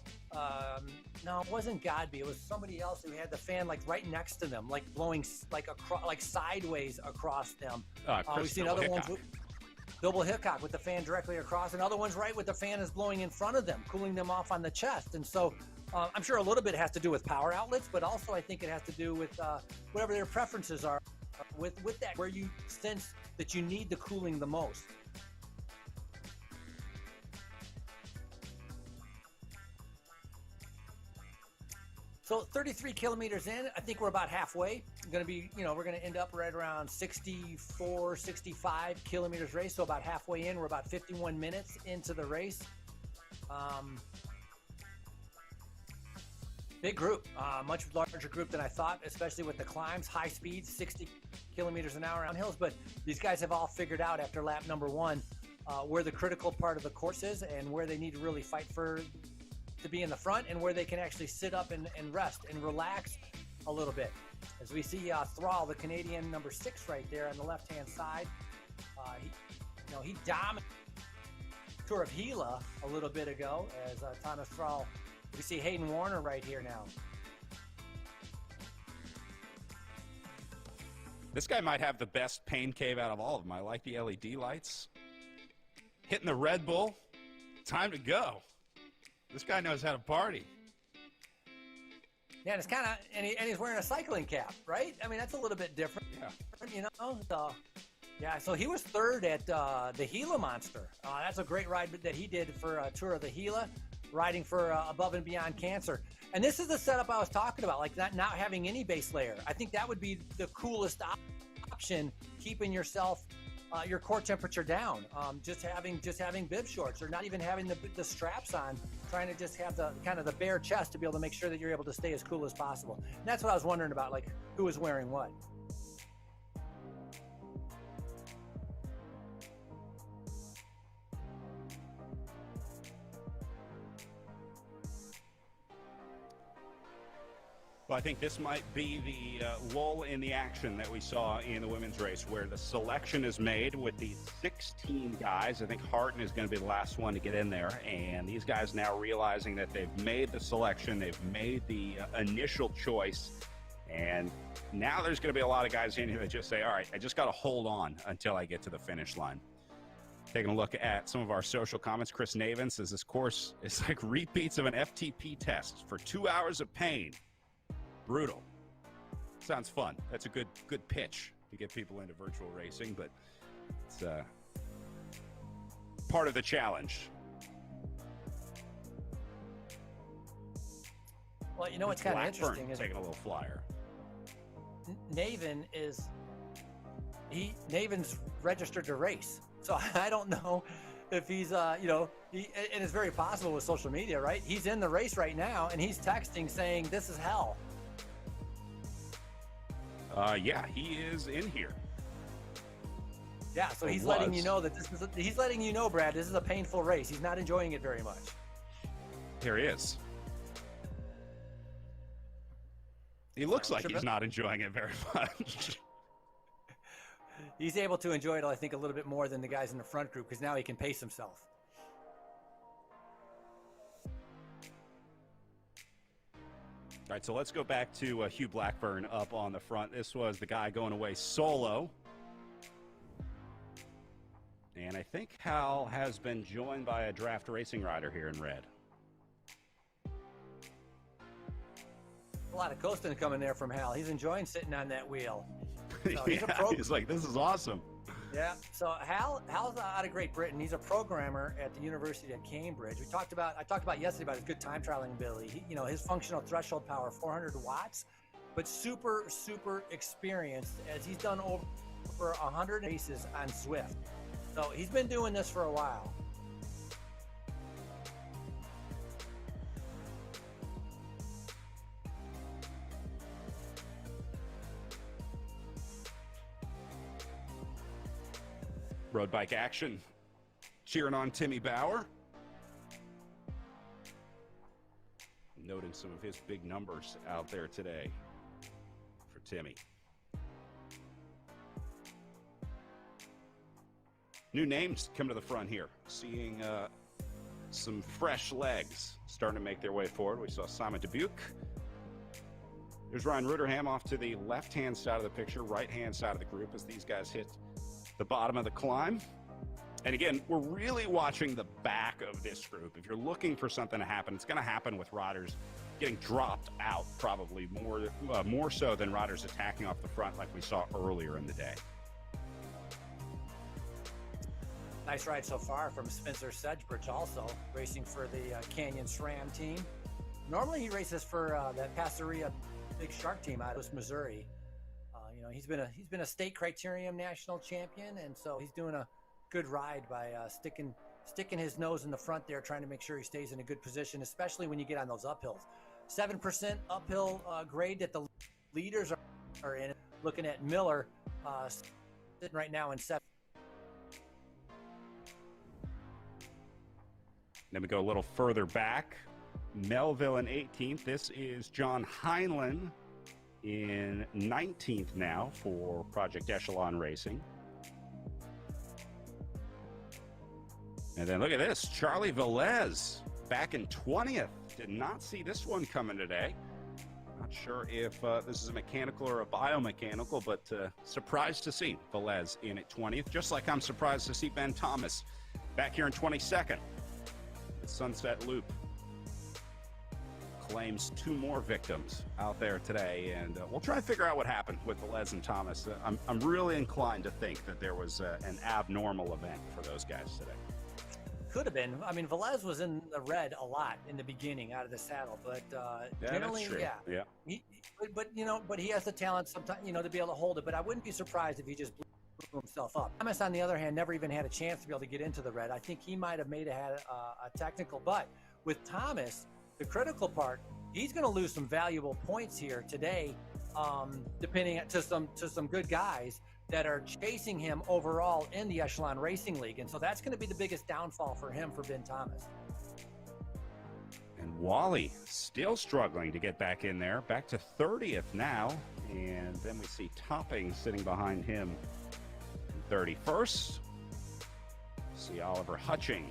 no, it wasn't Godby. It was somebody else who had the fan, like, right next to them, like, blowing, like, sideways across them. We've seen other ones with Double Hickok with the fan directly across, and other ones right with the fan is blowing in front of them, cooling them off on the chest. And so I'm sure a little bit has to do with power outlets, but also I think it has to do with whatever their preferences are with that, where you sense that you need the cooling the most. So 33 kilometers in, I think we're about halfway. Going to be, we're going to end up right around 64, 65 kilometers race. So about halfway in, we're about 51 minutes into the race. Big group, much larger group than I thought, especially with the climbs, high speeds, 60 kilometers an hour on hills. But these guys have all figured out after lap number 1 where the critical part of the course is and where they need to really fight to be in the front, and where they can actually sit up and rest and relax a little bit. As we see Thrall, the Canadian number 6 right there on the left-hand side. He dominated the Tour of Gila a little bit ago as Thomas Thrall. We see Hayden Warner right here now. This guy might have the best pain cave out of all of them. I like the LED lights. Hitting the Red Bull. Time to go. This guy knows how to party. Yeah, and it's kind of, and he's wearing a cycling cap, right? I mean, that's a little bit different, you know? So, yeah, so he was third at the Gila Monster. That's a great ride that he did for Tour of the Gila, riding for Above and Beyond Cancer. And this is the setup I was talking about, like not having any base layer. I think that would be the coolest option, keeping yourself, your core temperature down. Just having bib shorts, or not even having the straps on, trying to just have the kind of the bare chest to be able to make sure that you're able to stay as cool as possible. And that's what I was wondering about, like who was wearing what. Well, I think this might be the lull in the action that we saw in the women's race, where the selection is made with these 16 guys. I think Harton is going to be the last one to get in there, and these guys now realizing that they've made the selection, they've made the initial choice, and now there's going to be a lot of guys in here that just say, all right, I just got to hold on until I get to the finish line. Taking a look at some of our social comments, Chris Navin says this course is like repeats of an FTP test for 2 hours of pain. Brutal. Sounds fun. That's a good pitch to get people into virtual racing, but it's part of the challenge. Well, you know what's kind of interesting is taking a little flyer. Navin's registered to race, so I don't know if he's and it's very possible with social media, right? He's in the race right now, and he's texting saying, "This is hell." Yeah, he is in here. Yeah, so he's letting you know that he's letting you know, Brad, this is a painful race. He's not enjoying it very much. Here he is. He looks like he's not enjoying it very much. He's able to enjoy it, I think, a little bit more than the guys in the front group, because now he can pace himself. All right, so let's go back to Hugh Blackburn up on the front. This was the guy going away solo. And I think Hal has been joined by a draft racing rider here in red. A lot of coasting coming there from Hal. He's enjoying sitting on that wheel. So he's like, this is awesome. Yeah, so Hal's out of Great Britain. He's a programmer at the University of Cambridge. I talked about yesterday about his good time trialing ability. His functional threshold power, 400 watts, but super, super experienced, as he's done over 100 races on Zwift. So he's been doing this for a while. Road bike action. Cheering on Timmy Bauer. Noting some of his big numbers out there today for Timmy. New names come to the front here. Seeing some fresh legs starting to make their way forward. We saw Simon Dubuque. There's Ryan Ruderham off to the left-hand side of the picture, right-hand side of the group as these guys hit the bottom of the climb. And again, we're really watching the back of this group. If you're looking for something to happen, it's going to happen with riders getting dropped out, probably more so than riders attacking off the front like we saw earlier in the day. Nice ride so far from Spencer Sedgebridge, also racing for the Canyon SRAM team. Normally he races for that Passeria Big Shark team out of Missouri. He's been a state criterium national champion, and so he's doing a good ride by sticking his nose in the front there, trying to make sure he stays in a good position, especially when you get on those uphills. 7% uphill grade that the leaders are in. Looking at Miller sitting right now in 7th. Then we go a little further back. Melville in 18th. This is John Heinlein in 19th now for Project Echelon Racing. And then look at this, Charlie Velez back in 20th. Did not see this one coming today. Not sure if this is a mechanical or a biomechanical, but surprised to see Velez in at 20th, just like I'm surprised to see Ben Thomas back here in 22nd. The Sunset Loop claims 2 more victims out there today, and we'll try to figure out what happened with Velez and Thomas. I'm really inclined to think that there was an abnormal event for those guys today. Could have been. I mean, Velez was in the red a lot in the beginning out of the saddle, but generally, that's true. Yeah. But he has the talent sometimes, to be able to hold it. But I wouldn't be surprised if he just blew himself up. Thomas, on the other hand, never even had a chance to be able to get into the red. I think he might have had a technical, but with Thomas, the critical part, he's going to lose some valuable points here today, depending to some good guys that are chasing him overall in the Echelon Racing League. And so that's going to be the biggest downfall for him, for Ben Thomas. And Wally still struggling to get back in there, back to 30th now. And then we see Topping sitting behind him in 31st. See Oliver Hutching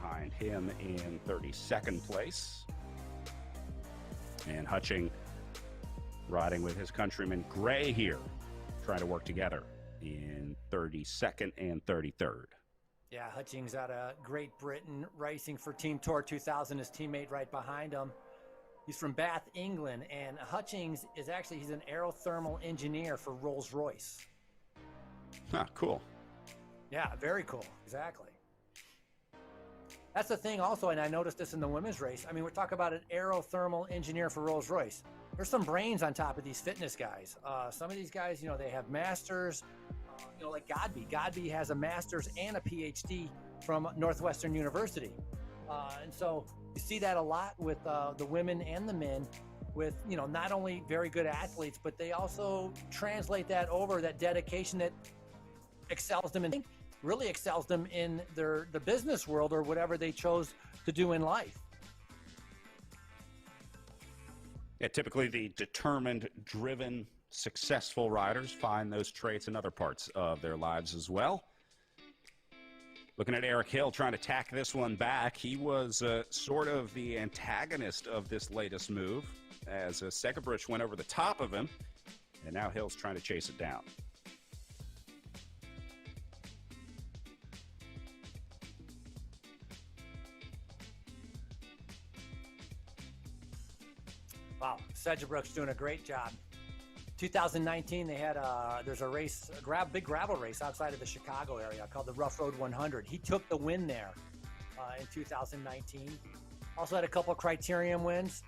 behind him in 32nd place. And Hutching riding with his countryman Gray here, trying to work together in 32nd and 33rd. Yeah, Hutchings out of Great Britain, racing for Team Tour 2000, his teammate right behind him. He's from Bath, England, and Hutchings is he's an aerothermal engineer for Rolls-Royce. Huh, cool. Yeah, very cool, exactly. That's the thing also, and I noticed this in the women's race. I mean, we're talking about an aerothermal engineer for Rolls-Royce. There's some brains on top of these fitness guys. Some of these guys, they have masters, like Godby. Godby has a master's and a PhD from Northwestern University. And so you see that a lot with the women and the men with, not only very good athletes, but they also translate that over, that dedication that excels them really excels them in the business world or whatever they chose to do in life. Yeah, typically the determined, driven, successful riders find those traits in other parts of their lives as well. Looking at Eric Hill trying to tack this one back. He was sort of the antagonist of this latest move as Segebrich went over the top of him, and now Hill's trying to chase it down. Wow, Segebrich's doing a great job. 2019, they had there's a race, big gravel race outside of the Chicago area called the Rough Road 100. He took the win there in 2019. Also had a couple Criterium wins.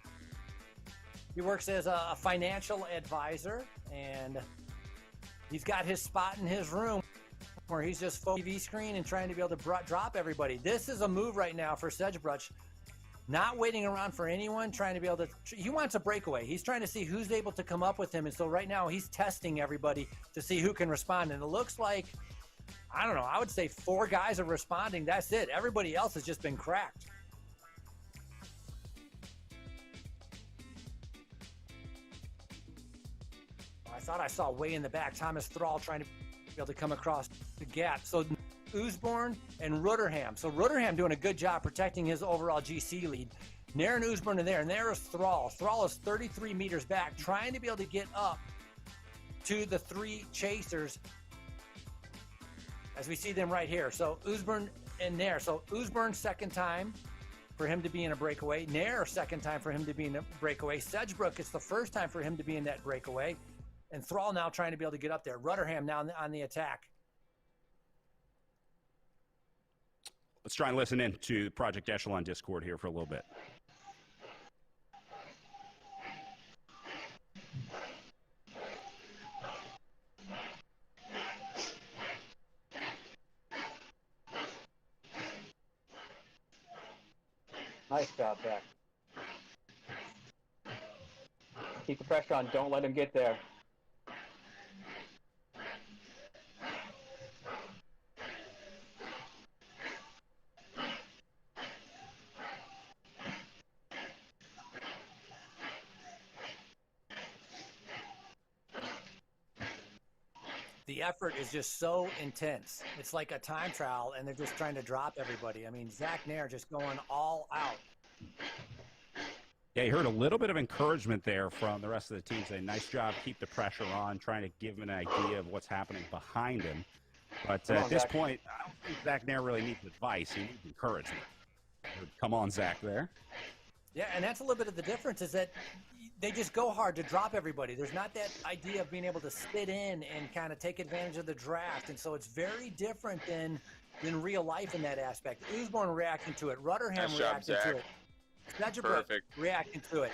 He works as a financial advisor, and he's got his spot in his room where he's just focused on the TV screen and trying to be able to drop everybody. This is a move right now for Segebrich. Not waiting around for anyone, trying to be able to... He wants a breakaway. He's trying to see who's able to come up with him. And so right now he's testing everybody to see who can respond. And it looks like, I don't know, I would say 4 guys are responding. That's it. Everybody else has just been cracked. I thought I saw way in the back Thomas Thrall trying to be able to come across the gap. So Usborne and Rutherham. So Rutherham doing a good job protecting his overall GC lead. Nair and Usborne are there, and there is Thrall. Thrall is 33 meters back, trying to be able to get up to the 3 chasers as we see them right here. So Usborne and Nair. So Usborne, second time for him to be in a breakaway. Nair, second time for him to be in a breakaway. Segebrich, it's the first time for him to be in that breakaway. And Thrall now trying to be able to get up there. Rutherham now on the attack. Let's try and listen in to Project Echelon Discord here for a little bit. Nice job, Beck. Keep the pressure on. Don't let him get there. The effort is just so intense. It's like a time trial, and they're just trying to drop everybody. I mean, Zach Nair just going all out. Yeah, you heard a little bit of encouragement there from the rest of the team saying, nice job, keep the pressure on, trying to give him an idea of what's happening behind him. But at this point, I don't think Zach Nair really needs advice. He needs encouragement. Come on, Zach, there. Yeah, and that's a little bit of the difference is that they just go hard to drop everybody. There's not that idea of being able to sit in and kind of take advantage of the draft. And so it's very different than real life in that aspect. Usborne reacting to it. Rudderham reacting to it. Perfect. Reacting to it.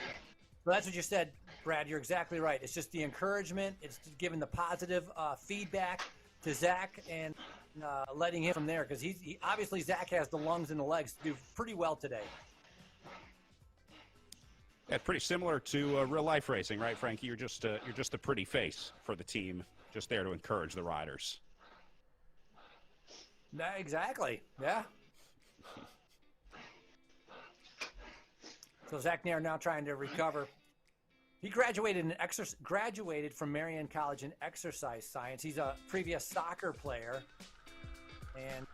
So that's what you said, Brad. You're exactly right. It's just the encouragement. It's giving the positive feedback to Zach and letting him from there because he obviously Zach has the lungs and the legs to do pretty well today. Yeah, pretty similar to real life racing, right, Frankie? You're just a pretty face for the team, just there to encourage the riders. Exactly. Yeah. So Zach Nair now trying to recover. He graduated from Marian College in exercise science. He's a previous soccer player, and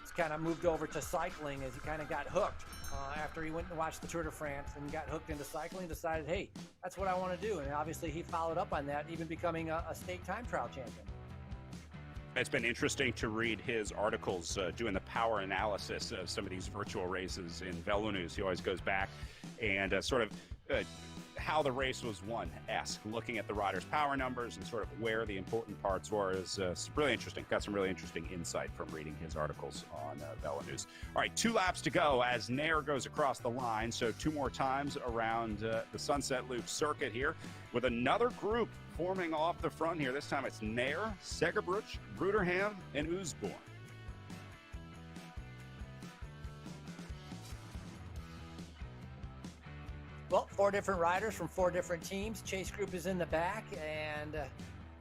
he's kind of moved over to cycling as he kind of got hooked after he went and watched the Tour de France and got hooked into cycling. Decided, hey, that's what I want to do, and obviously he followed up on that, even becoming a state time trial champion. It's been interesting to read his articles doing the power analysis of some of these virtual races in Velo News. He always goes back and sort of how the race was won-esque, looking at the riders' power numbers and sort of where the important parts were. Is really interesting. Got some really interesting insight from reading his articles on Velo News. All right, 2 laps to go as Nair goes across the line. So 2 more times around the Sunset Loop circuit here with another group forming off the front here. This time it's Nair, Segerbruch, Bruderham, and Usborne. Well, 4 different riders from 4 different teams. Chase group is in the back and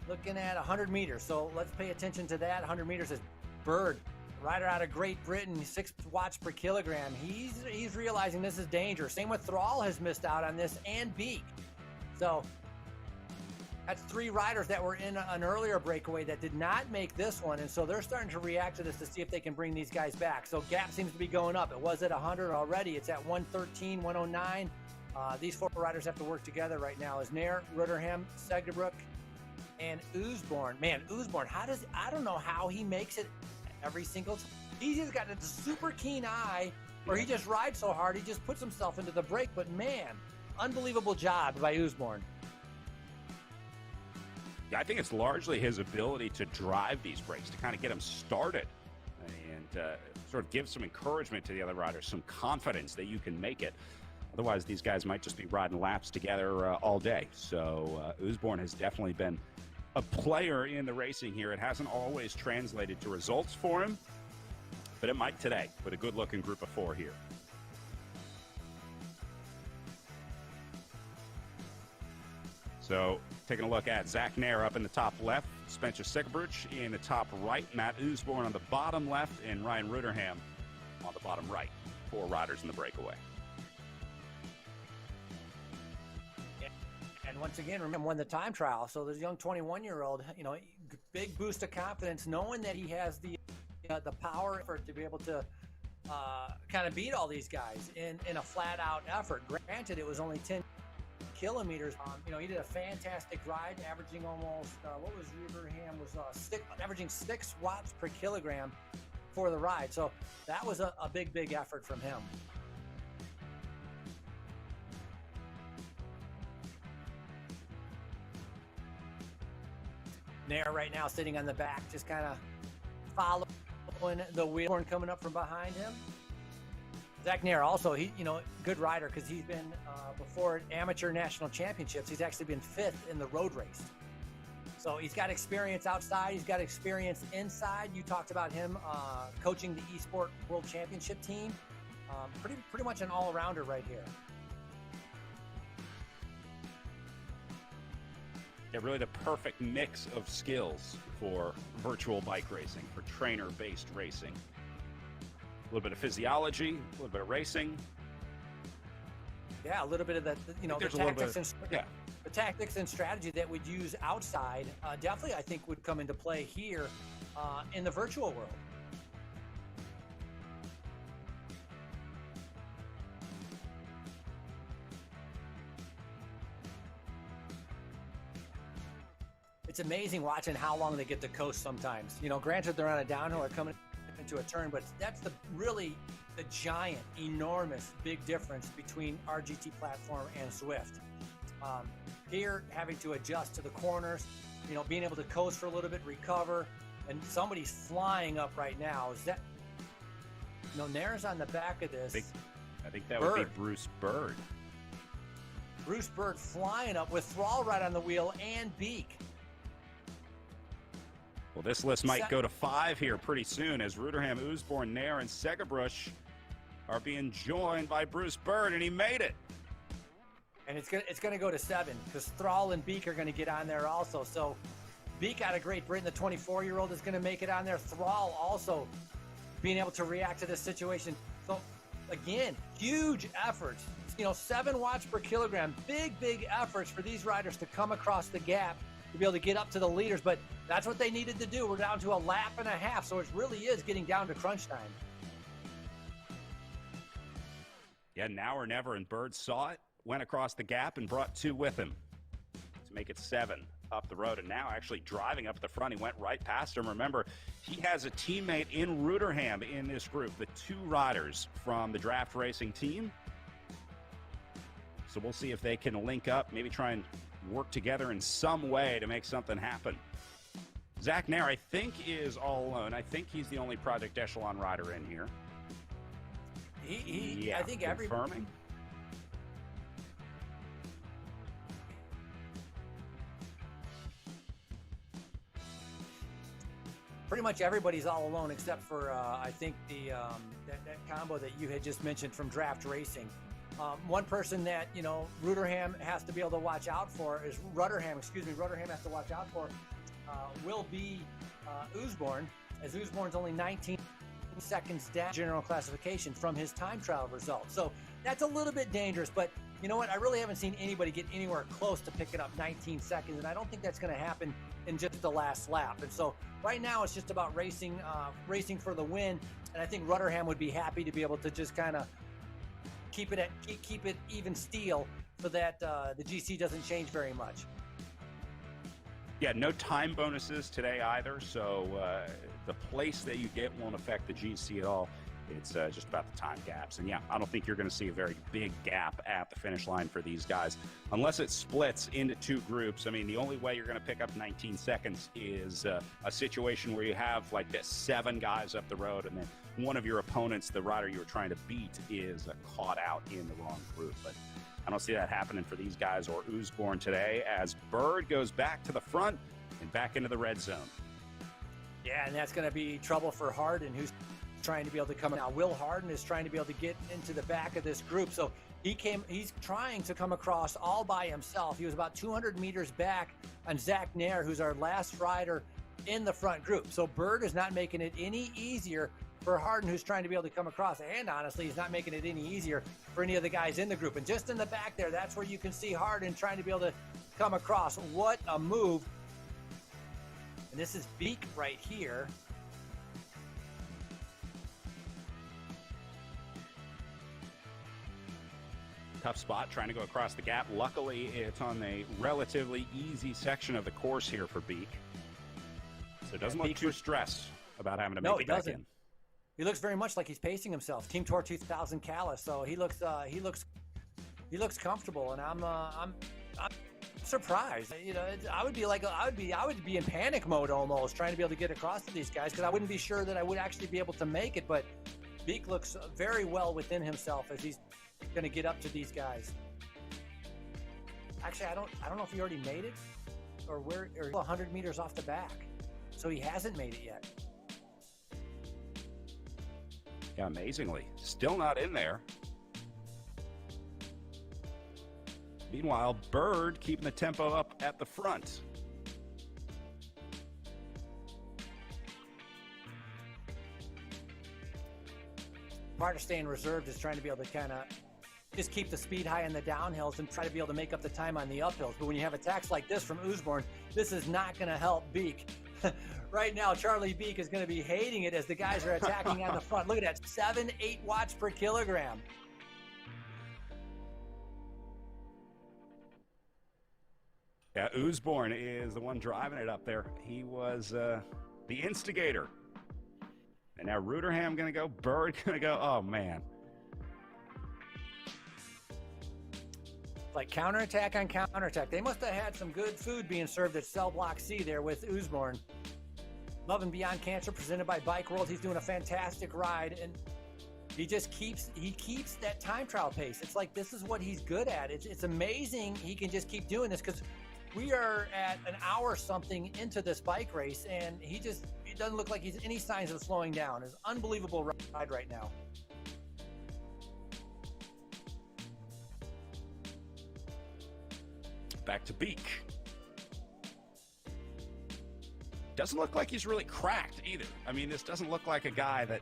looking at 100 meters. So let's pay attention to that. 100 meters is Bird, rider out of Great Britain, 6 watts per kilogram. He's realizing this is dangerous. Same with Thrall has missed out on this, and Beak. So that's 3 riders that were in an earlier breakaway that did not make this one, and so they're starting to react to this to see if they can bring these guys back. So gap seems to be going up. It was at 100 already. It's at 113, 109. These 4 riders have to work together right now as Nair, Rudderham, Segerbruch, and Usborne. Man, Usborne, I don't know how he makes it every single time. He's just got a super keen eye, or he just rides so hard, he just puts himself into the break. But man, unbelievable job by Usborne. Yeah, I think it's largely his ability to drive these breaks, to kind of get them started and sort of give some encouragement to the other riders, some confidence that you can make it. Otherwise, these guys might just be riding laps together all day. So Usborne has definitely been a player in the racing here. It hasn't always translated to results for him, but it might today with a good-looking group of 4 here. So taking a look at Zach Nair up in the top left, Spencer Segerbruch in the top right, Matt Usborne on the bottom left, and Ryan Rudderham on the bottom right. 4 riders in the breakaway. And once again, remember, won the time trial. So this young 21-year-old, big boost of confidence, knowing that he has the power effort to be able to kind of beat all these guys in a flat-out effort. Granted, it was only 10 kilometers. He did a fantastic ride, averaging almost what was Rudderham was averaging 6 watts per kilogram for the ride. So that was a big effort from him. Nair right now sitting on the back, just kind of following the wheel coming up from behind him. Zach Nair also, good rider because he's been before amateur national championships. He's actually been 5th in the road race. So he's got experience outside. He's got experience inside. You talked about him coaching the Esports World Championship team. Pretty much an all-arounder right here. Yeah, really the perfect mix of skills for virtual bike racing, for trainer-based racing. A little bit of physiology, a little bit of racing. Yeah, a little bit of the tactics and strategy that we'd use outside definitely, I think, would come into play here in the virtual world. it's amazing watching how long they get to coast sometimes. You know, granted they're on a downhill or coming into a turn, but that's the giant, enormous, big difference between RGT platform and Swift. Here, having to adjust to the corners, you know, being able to coast for a little bit, recover, and somebody's flying up right now. Is that, you know, Nair's on the back of this. I think that would be Bruce Bird. Bruce Bird flying up with Thrall right on the wheel and Beak. Well, this list might go to 5 here pretty soon as Ruderham, Oosborne, Nair, and Segabrush are being joined by Bruce Bird, and he made it. And it's gonna go to 7 because Thrall and Beak are gonna get on there also. So Beak out of Great Britain, the 24-year-old, is gonna make it on there. Thrall also being able to react to this situation. So again, huge efforts. You know, 7 watts per kilogram, big efforts for these riders to come across the gap to be able to get up to the leaders, but that's what they needed to do. We're down to a lap and a half, so it really is getting down to crunch time. Yeah, now or never, and Bird saw it, went across the gap, and brought 2 with him to make it 7 up the road, and now actually driving up the front. He went right past him. Remember, he has a teammate in Ruderham in this group, the 2 riders from the draft racing team. So we'll see if they can link up, maybe try and work together in some way to make something happen. Zach Nair, I think, is all alone. I think he's the only Project Echelon rider in here. I think confirming. Pretty much everybody's all alone except for I think that combo that you had just mentioned from draft racing. One person that, you know, Ruderham has to be able to watch out for is Rudderham has to watch out for will be Oosborne, as Oosborne's only 19 seconds down general classification from his time trial results. So that's a little bit dangerous, but you know what? I really haven't seen anybody get anywhere close to picking up 19 seconds, and I don't think that's going to happen in just the last lap. And so right now it's just about racing for the win, and I think Rudderham would be happy to be able to just kind of keep it even steel so that the GC doesn't change very much. Yeah, no time bonuses today either, so the place that you get won't affect the GC at all. It's just about the time gaps. And yeah, I don't think you're going to see a very big gap at the finish line for these guys, unless it splits into 2 groups. I mean, the only way you're going to pick up 19 seconds is a situation where you have like this 7 guys up the road, and then one of your opponents, the rider you were trying to beat, is caught out in the wrong group. But I don't see that happening for these guys or Oosborne today, as Bird goes back to the front and back into the red zone. Yeah, and that's going to be trouble for Harden, who's trying to be able to come. Now, Will Harden is trying to be able to get into the back of this group. So he's trying to come across all by himself. He was about 200 meters back on Zach Nair, who's our last rider in the front group. So Bird is not making it any easier for Harden, who's trying to be able to come across. And honestly, he's not making it any easier for any of the guys in the group. And just in the back there, that's where you can see Harden trying to be able to come across. What a move. And this is Beak right here. Tough spot trying to go across the gap. Luckily, it's on a relatively easy section of the course here for Beak. So it doesn't look too stressed about having to make it back in. He looks very much like he's pacing himself. Team Tour 2000 Callus. So he looks comfortable, and I'm surprised. You know, I would be in panic mode almost, trying to be able to get across to these guys, because I wouldn't be sure that I would actually be able to make it. But Beak looks very well within himself as he's going to get up to these guys. Actually, I don't know if he already made it or 100 meters off the back, so he hasn't made it yet. Yeah, amazingly, still not in there. Meanwhile, Bird keeping the tempo up at the front. Part of staying reserved is trying to be able to kind of just keep the speed high in the downhills and try to be able to make up the time on the uphills. But when you have attacks like this from Oosborne, this is not going to help Beak. Right now, Charlie Beak is going to be hating it as the guys are attacking on the front. Look at that, 7-8 watts per kilogram. Yeah, Oosborne is the one driving it up there. He was the instigator. And now Ruderham going to go, Bird going to go. Oh, man. Like counterattack on counterattack. They must have had some good food being served at Cell Block C there with Oosborne. Love and Beyond Cancer, presented by Bike World. He's doing a fantastic ride, and he keeps that time trial pace. It's like this is what he's good at. It's amazing he can just keep doing this, because we are at an hour something into this bike race, and he doesn't look like he's any signs of slowing down. It's an unbelievable ride right now. Back to Beak. Doesn't look like he's really cracked either. I mean, this doesn't look like a guy that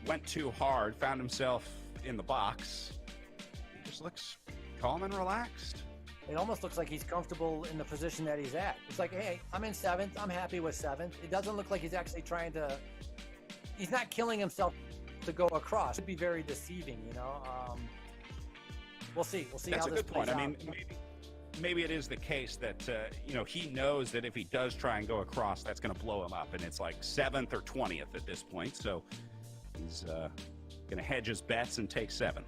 went too hard, found himself in the box. He just looks calm and relaxed. It almost looks like he's comfortable in the position that he's at. It's like, hey, I'm in 7th. I'm happy with 7th. It doesn't look like he's actually trying to... He's not killing himself to go across. It would be very deceiving, you know? We'll see. We'll see That's how a this good point. plays I out. mean, maybe it is the case that, he knows that if he does try and go across, that's going to blow him up. And it's like 7th or 20th at this point. So he's going to hedge his bets and take 7th.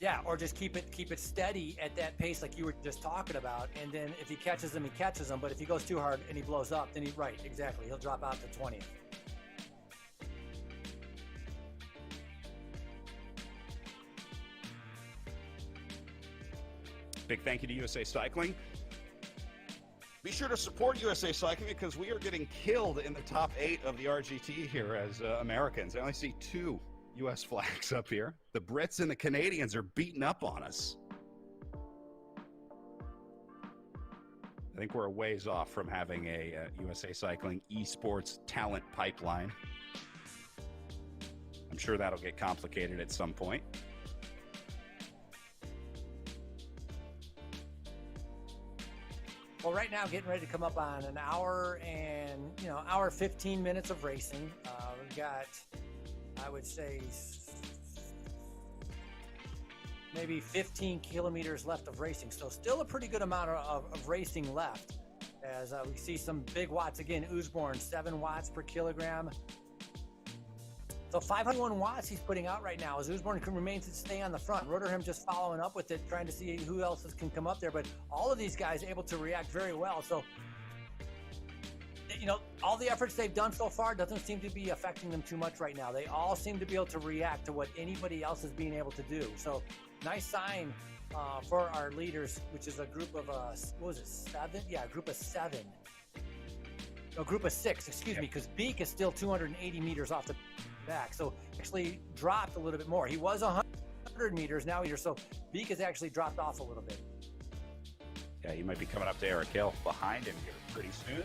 Yeah, or just keep it steady at that pace like you were just talking about. And then if he catches him, he catches him. But if he goes too hard and he blows up, then exactly. He'll drop out to 20th. Big thank you to USA Cycling. Be sure to support USA Cycling, because we are getting killed in the top 8 of the RGT here as Americans. I only see 2 U.S. flags up here. The Brits and the Canadians are beating up on us. I think we're a ways off from having a USA Cycling esports talent pipeline. I'm sure that'll get complicated at some point. Well, right now, getting ready to come up on an hour and, hour 15 minutes of racing. We've got, I would say, maybe 15 kilometers left of racing. So still a pretty good amount of racing left, as we see some big watts again. Oosborne, 7 watts per kilogram. So 501 watts he's putting out right now as Oosborne remains to stay on the front. Roderham just following up with it, trying to see who else can come up there. But all of these guys able to react very well. So, all the efforts they've done so far doesn't seem to be affecting them too much right now. They all seem to be able to react to what anybody else is being able to do. So nice sign for our leaders, which is a group of, 7? Yeah, a group of 7. No, group of 6, excuse me, because Beak is still 280 meters off the back, so actually dropped a little bit more. He was 100 meters, now so Beak has actually dropped off a little bit. Yeah, he might be coming up to Eric Hill behind him here pretty soon.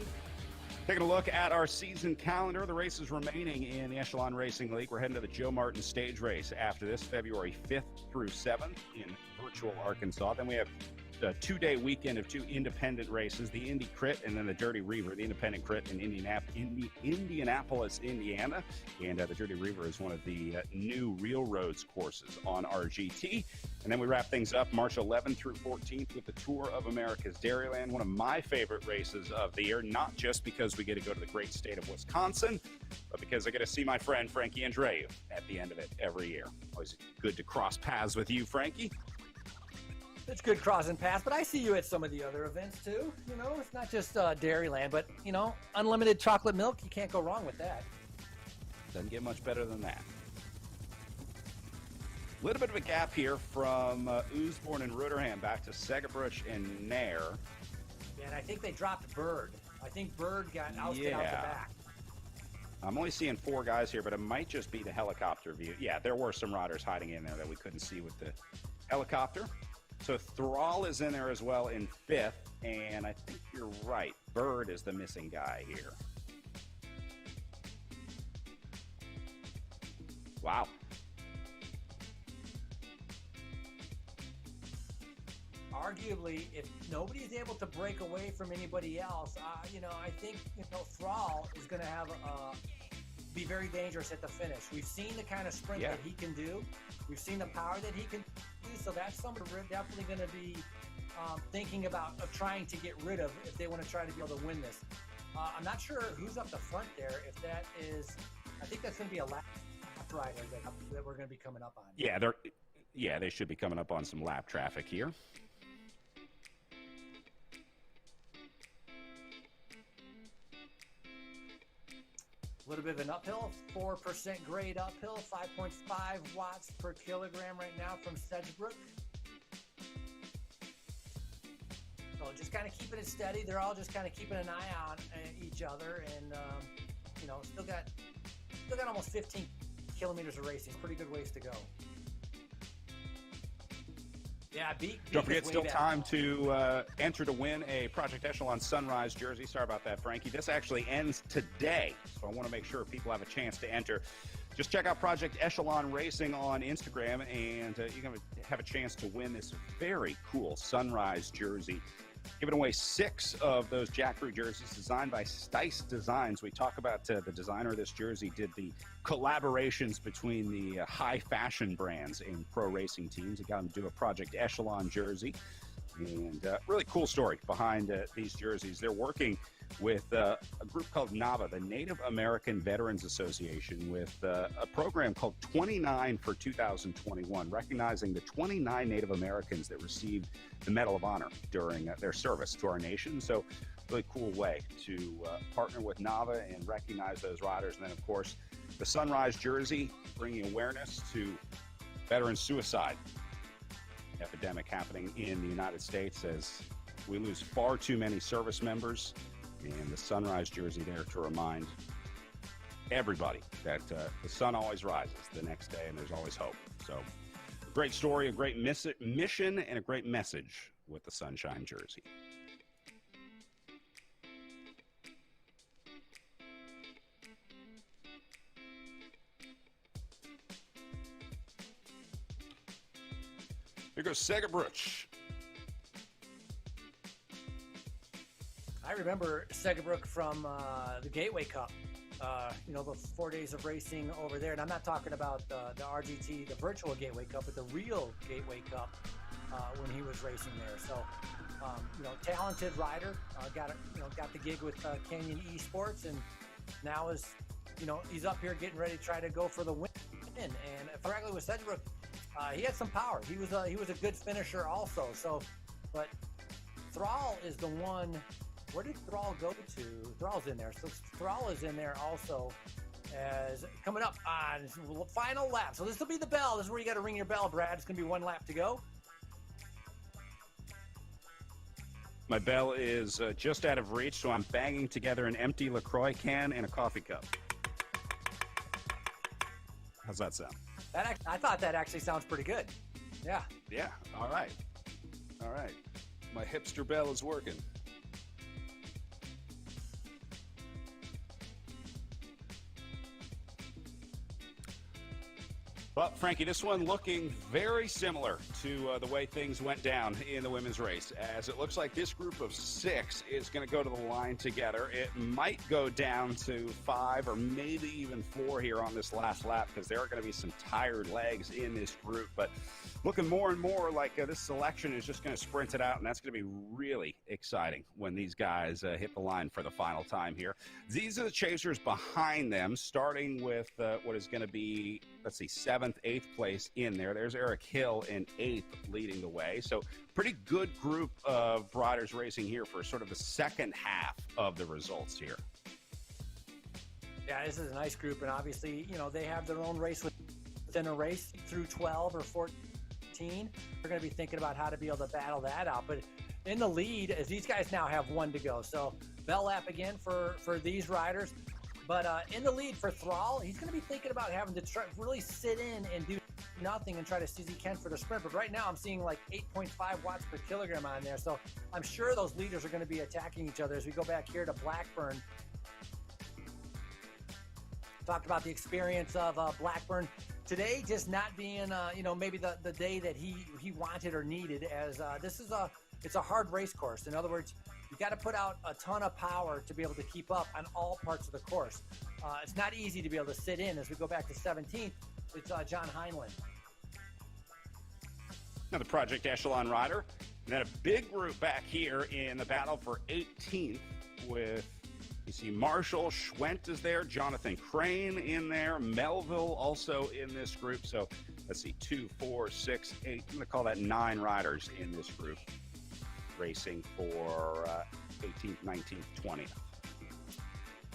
Taking a look at our season calendar, the races remaining in the Echelon Racing League. We're heading to the Joe Martin stage race after this, February 5th through 7th in virtual Arkansas. Then we have a 2-day weekend of 2 independent races, the Indy Crit and then the Dirty Reaver, the independent crit in Indianapolis, Indiana. And the Dirty Reaver is one of the new Real Roads courses on RGT. And then we wrap things up March 11th through 14th with the Tour of America's Dairyland, one of my favorite races of the year, not just because we get to go to the great state of Wisconsin, but because I get to see my friend Frankie Andreu at the end of it every year. Always good to cross paths with you, Frankie. It's good crossing paths, but I see you at some of the other events too. It's not just Dairyland, but unlimited chocolate milk. You can't go wrong with that. Doesn't get much better than that. A little bit of a gap here from Oosborne and Ruderham back to Segerbruch and Nair. Yeah, and I think they dropped Bird. I think Bird got ousted out the back. I'm only seeing 4 guys here, but it might just be the helicopter view. Yeah, there were some riders hiding in there that we couldn't see with the helicopter. So Thrall is in there as well in 5th, and I think you're right. Bird is the missing guy here. Wow. Arguably, if nobody's able to break away from anybody else, I think Thrall is going to have be very dangerous at the finish. We've seen the kind of sprint that he can do. We've seen the power that he can do. So that's somebody we're definitely going to be thinking about trying to get rid of if they want to try to be able to win this. I'm not sure who's up the front there. If that is, I think that's going to be a lap rider that we're going to be coming up on. Yeah, they should be coming up on some lap traffic here. A little bit of an uphill, 4% grade uphill, 5.5 watts per kilogram right now from Sedgebrook. So just kind of keeping it steady. They're all just kind of keeping an eye on each other, and still got almost 15 kilometers of racing. Pretty good ways to go. Yeah, don't forget, still time to enter to win a Project Echelon Sunrise jersey. Sorry about that, Frankie. This actually ends today, so I want to make sure people have a chance to enter. Just check out Project Echelon Racing on Instagram, and you're going to have a chance to win this very cool Sunrise jersey. Giving away 6 of those Jackfruit jerseys designed by Stice Designs. We talk about the designer of this jersey did the collaborations between the high fashion brands and pro racing teams. He got them to do a Project Echelon jersey. And really cool story behind these jerseys. They're working with a group called NAVA, the Native American Veterans Association, with a program called 29 for 2021, recognizing the 29 Native Americans that received the Medal of Honor during their service to our nation. So really cool way to partner with NAVA and recognize those riders. And then, of course, the Sunrise jersey, bringing awareness to veteran suicide epidemic happening in the United States as we lose far too many service members, and the Sunrise jersey there to remind everybody that the sun always rises the next day and there's always hope. So a great story, a great mission, and a great message with the Sunshine jersey. Here goes Segabruch. I remember Segabrook from the Gateway Cup. Those 4 days of racing over there. And I'm not talking about the RGT, the virtual Gateway Cup, but the real Gateway Cup when he was racing there. So, talented rider. Got the gig with Canyon Esports, and now he's up here getting ready to try to go for the win. And frankly, with Sedgebrook, he had some power. He was a good finisher also. So, but Thrall is the one. Where did Thrall go to? Thrall's in there. So Thrall is in there also as coming up on final lap. So this will be the bell. This is where you got to ring your bell, Brad. It's going to be 1 lap to go. My bell is just out of reach, so I'm banging together an empty LaCroix can and a coffee cup. How's that sound? I thought that actually sounds pretty good. Yeah. Yeah. All right. My hipster bell is working. Well, Frankie, this one looking very similar to the way things went down in the women's race, as it looks like this group of 6 is going to go to the line together. It might go down to 5 or maybe even 4 here on this last lap, because there are going to be some tired legs in this group. But looking more and more like this selection is just going to sprint it out, and that's going to be really exciting when these guys hit the line for the final time here. These are the chasers behind them, starting with what is going to be, 7th, 8th place in there. There's Eric Hill in 8th leading the way. So pretty good group of riders racing here for sort of the second half of the results here. Yeah, this is a nice group, and obviously, they have their own race within a race through 12 or 14. They're going to be thinking about how to be able to battle that out. But in the lead, as these guys now have 1 to go. So bell lap again for these riders. But in the lead for Thrall, he's going to be thinking about having to really sit in and do nothing and try to see as he can for the sprint. But right now I'm seeing like 8.5 watts per kilogram on there. So I'm sure those leaders are going to be attacking each other as we go back here to Blackburn. Talked about the experience of Blackburn today just not being, maybe the day that he wanted or needed, as it's a hard race course. In other words, you got to put out a ton of power to be able to keep up on all parts of the course. It's not easy to be able to sit in. As we go back to 17th, it's John Heinlein. Another Project Echelon rider And then a big group back here in the battle for 18th with, you see Marshall, Schwent is there, Jonathan Crane in there, Melville also in this group. So let's see, 2, 4, 6, 8. I'm going to call that 9 riders in this group racing for 18th, 19th, 20th.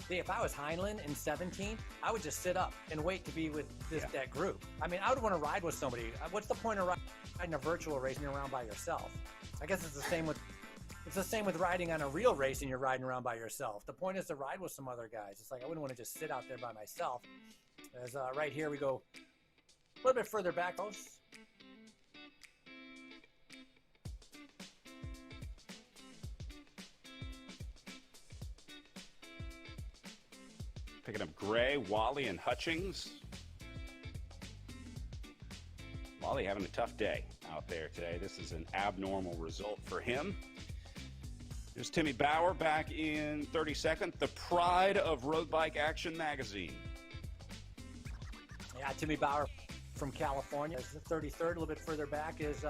See, if I was Heinlein in 17th, I would just sit up and wait to be with that group. I mean, I would want to ride with somebody. What's the point of riding a virtual race and you're around by yourself? I guess it's the same with riding on a real race and you're riding around by yourself. The point is to ride with some other guys. It's like I wouldn't want to just sit out there by myself. As right here we go a little bit further back. Picking up Gray, Wally, and Hutchings. Wally having a tough day out there today. This is an abnormal result for him. There's Timmy Bauer back in 32nd, the pride of Road Bike Action Magazine. Yeah, Timmy Bauer from California is 33rd. A little bit further back is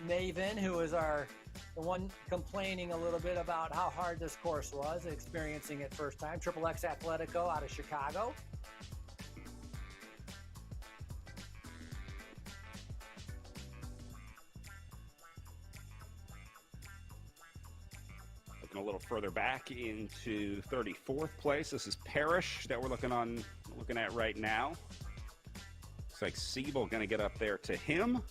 Maven, who is the one complaining a little bit about how hard this course was, experiencing it first time. Triple X Athletico out of Chicago. Looking a little further back into 34th place. This is Parrish that we're looking at right now. Looks like Siebel going to get up there to him.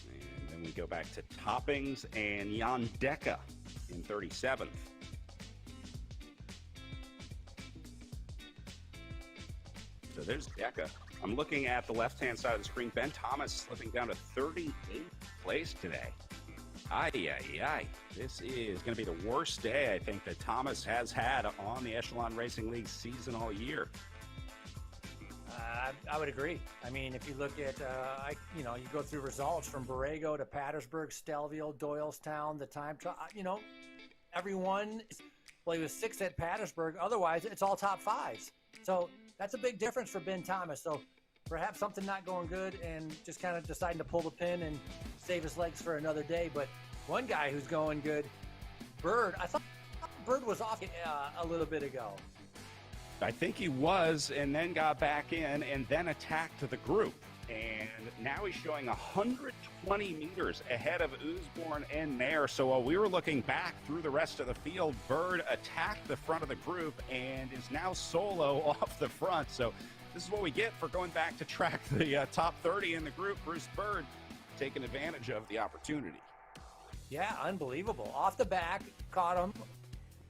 And then we go back to Toppings and Jan Deca in 37th. So there's Deca. I'm looking at the left-hand side of the screen. Ben Thomas slipping down to 38th place today. Ay, ay, ay. This is going to be the worst day, I think, that Thomas has had on the Echelon Racing League season all year. I would agree. I mean, if you look at, you go through results from Borrego to Pattersburg, Stelvio, Doylestown, the time trial, everyone, well, he was 6th at Pattersburg. Otherwise, it's all top 5s. So that's a big difference for Ben Thomas. So perhaps something not going good and just kind of deciding to pull the pin and save his legs for another day. But one guy who's going good, Bird, I thought Bird was off a little bit ago. I think he was, and then got back in and then attacked the group. And now he's showing 120 meters ahead of Usborne and Nair. So while we were looking back through the rest of the field, Bird attacked the front of the group and is now solo off the front. So this is what we get for going back to track the top 30 in the group. Bruce Bird taking advantage of the opportunity. Yeah, unbelievable. Off the back, caught him,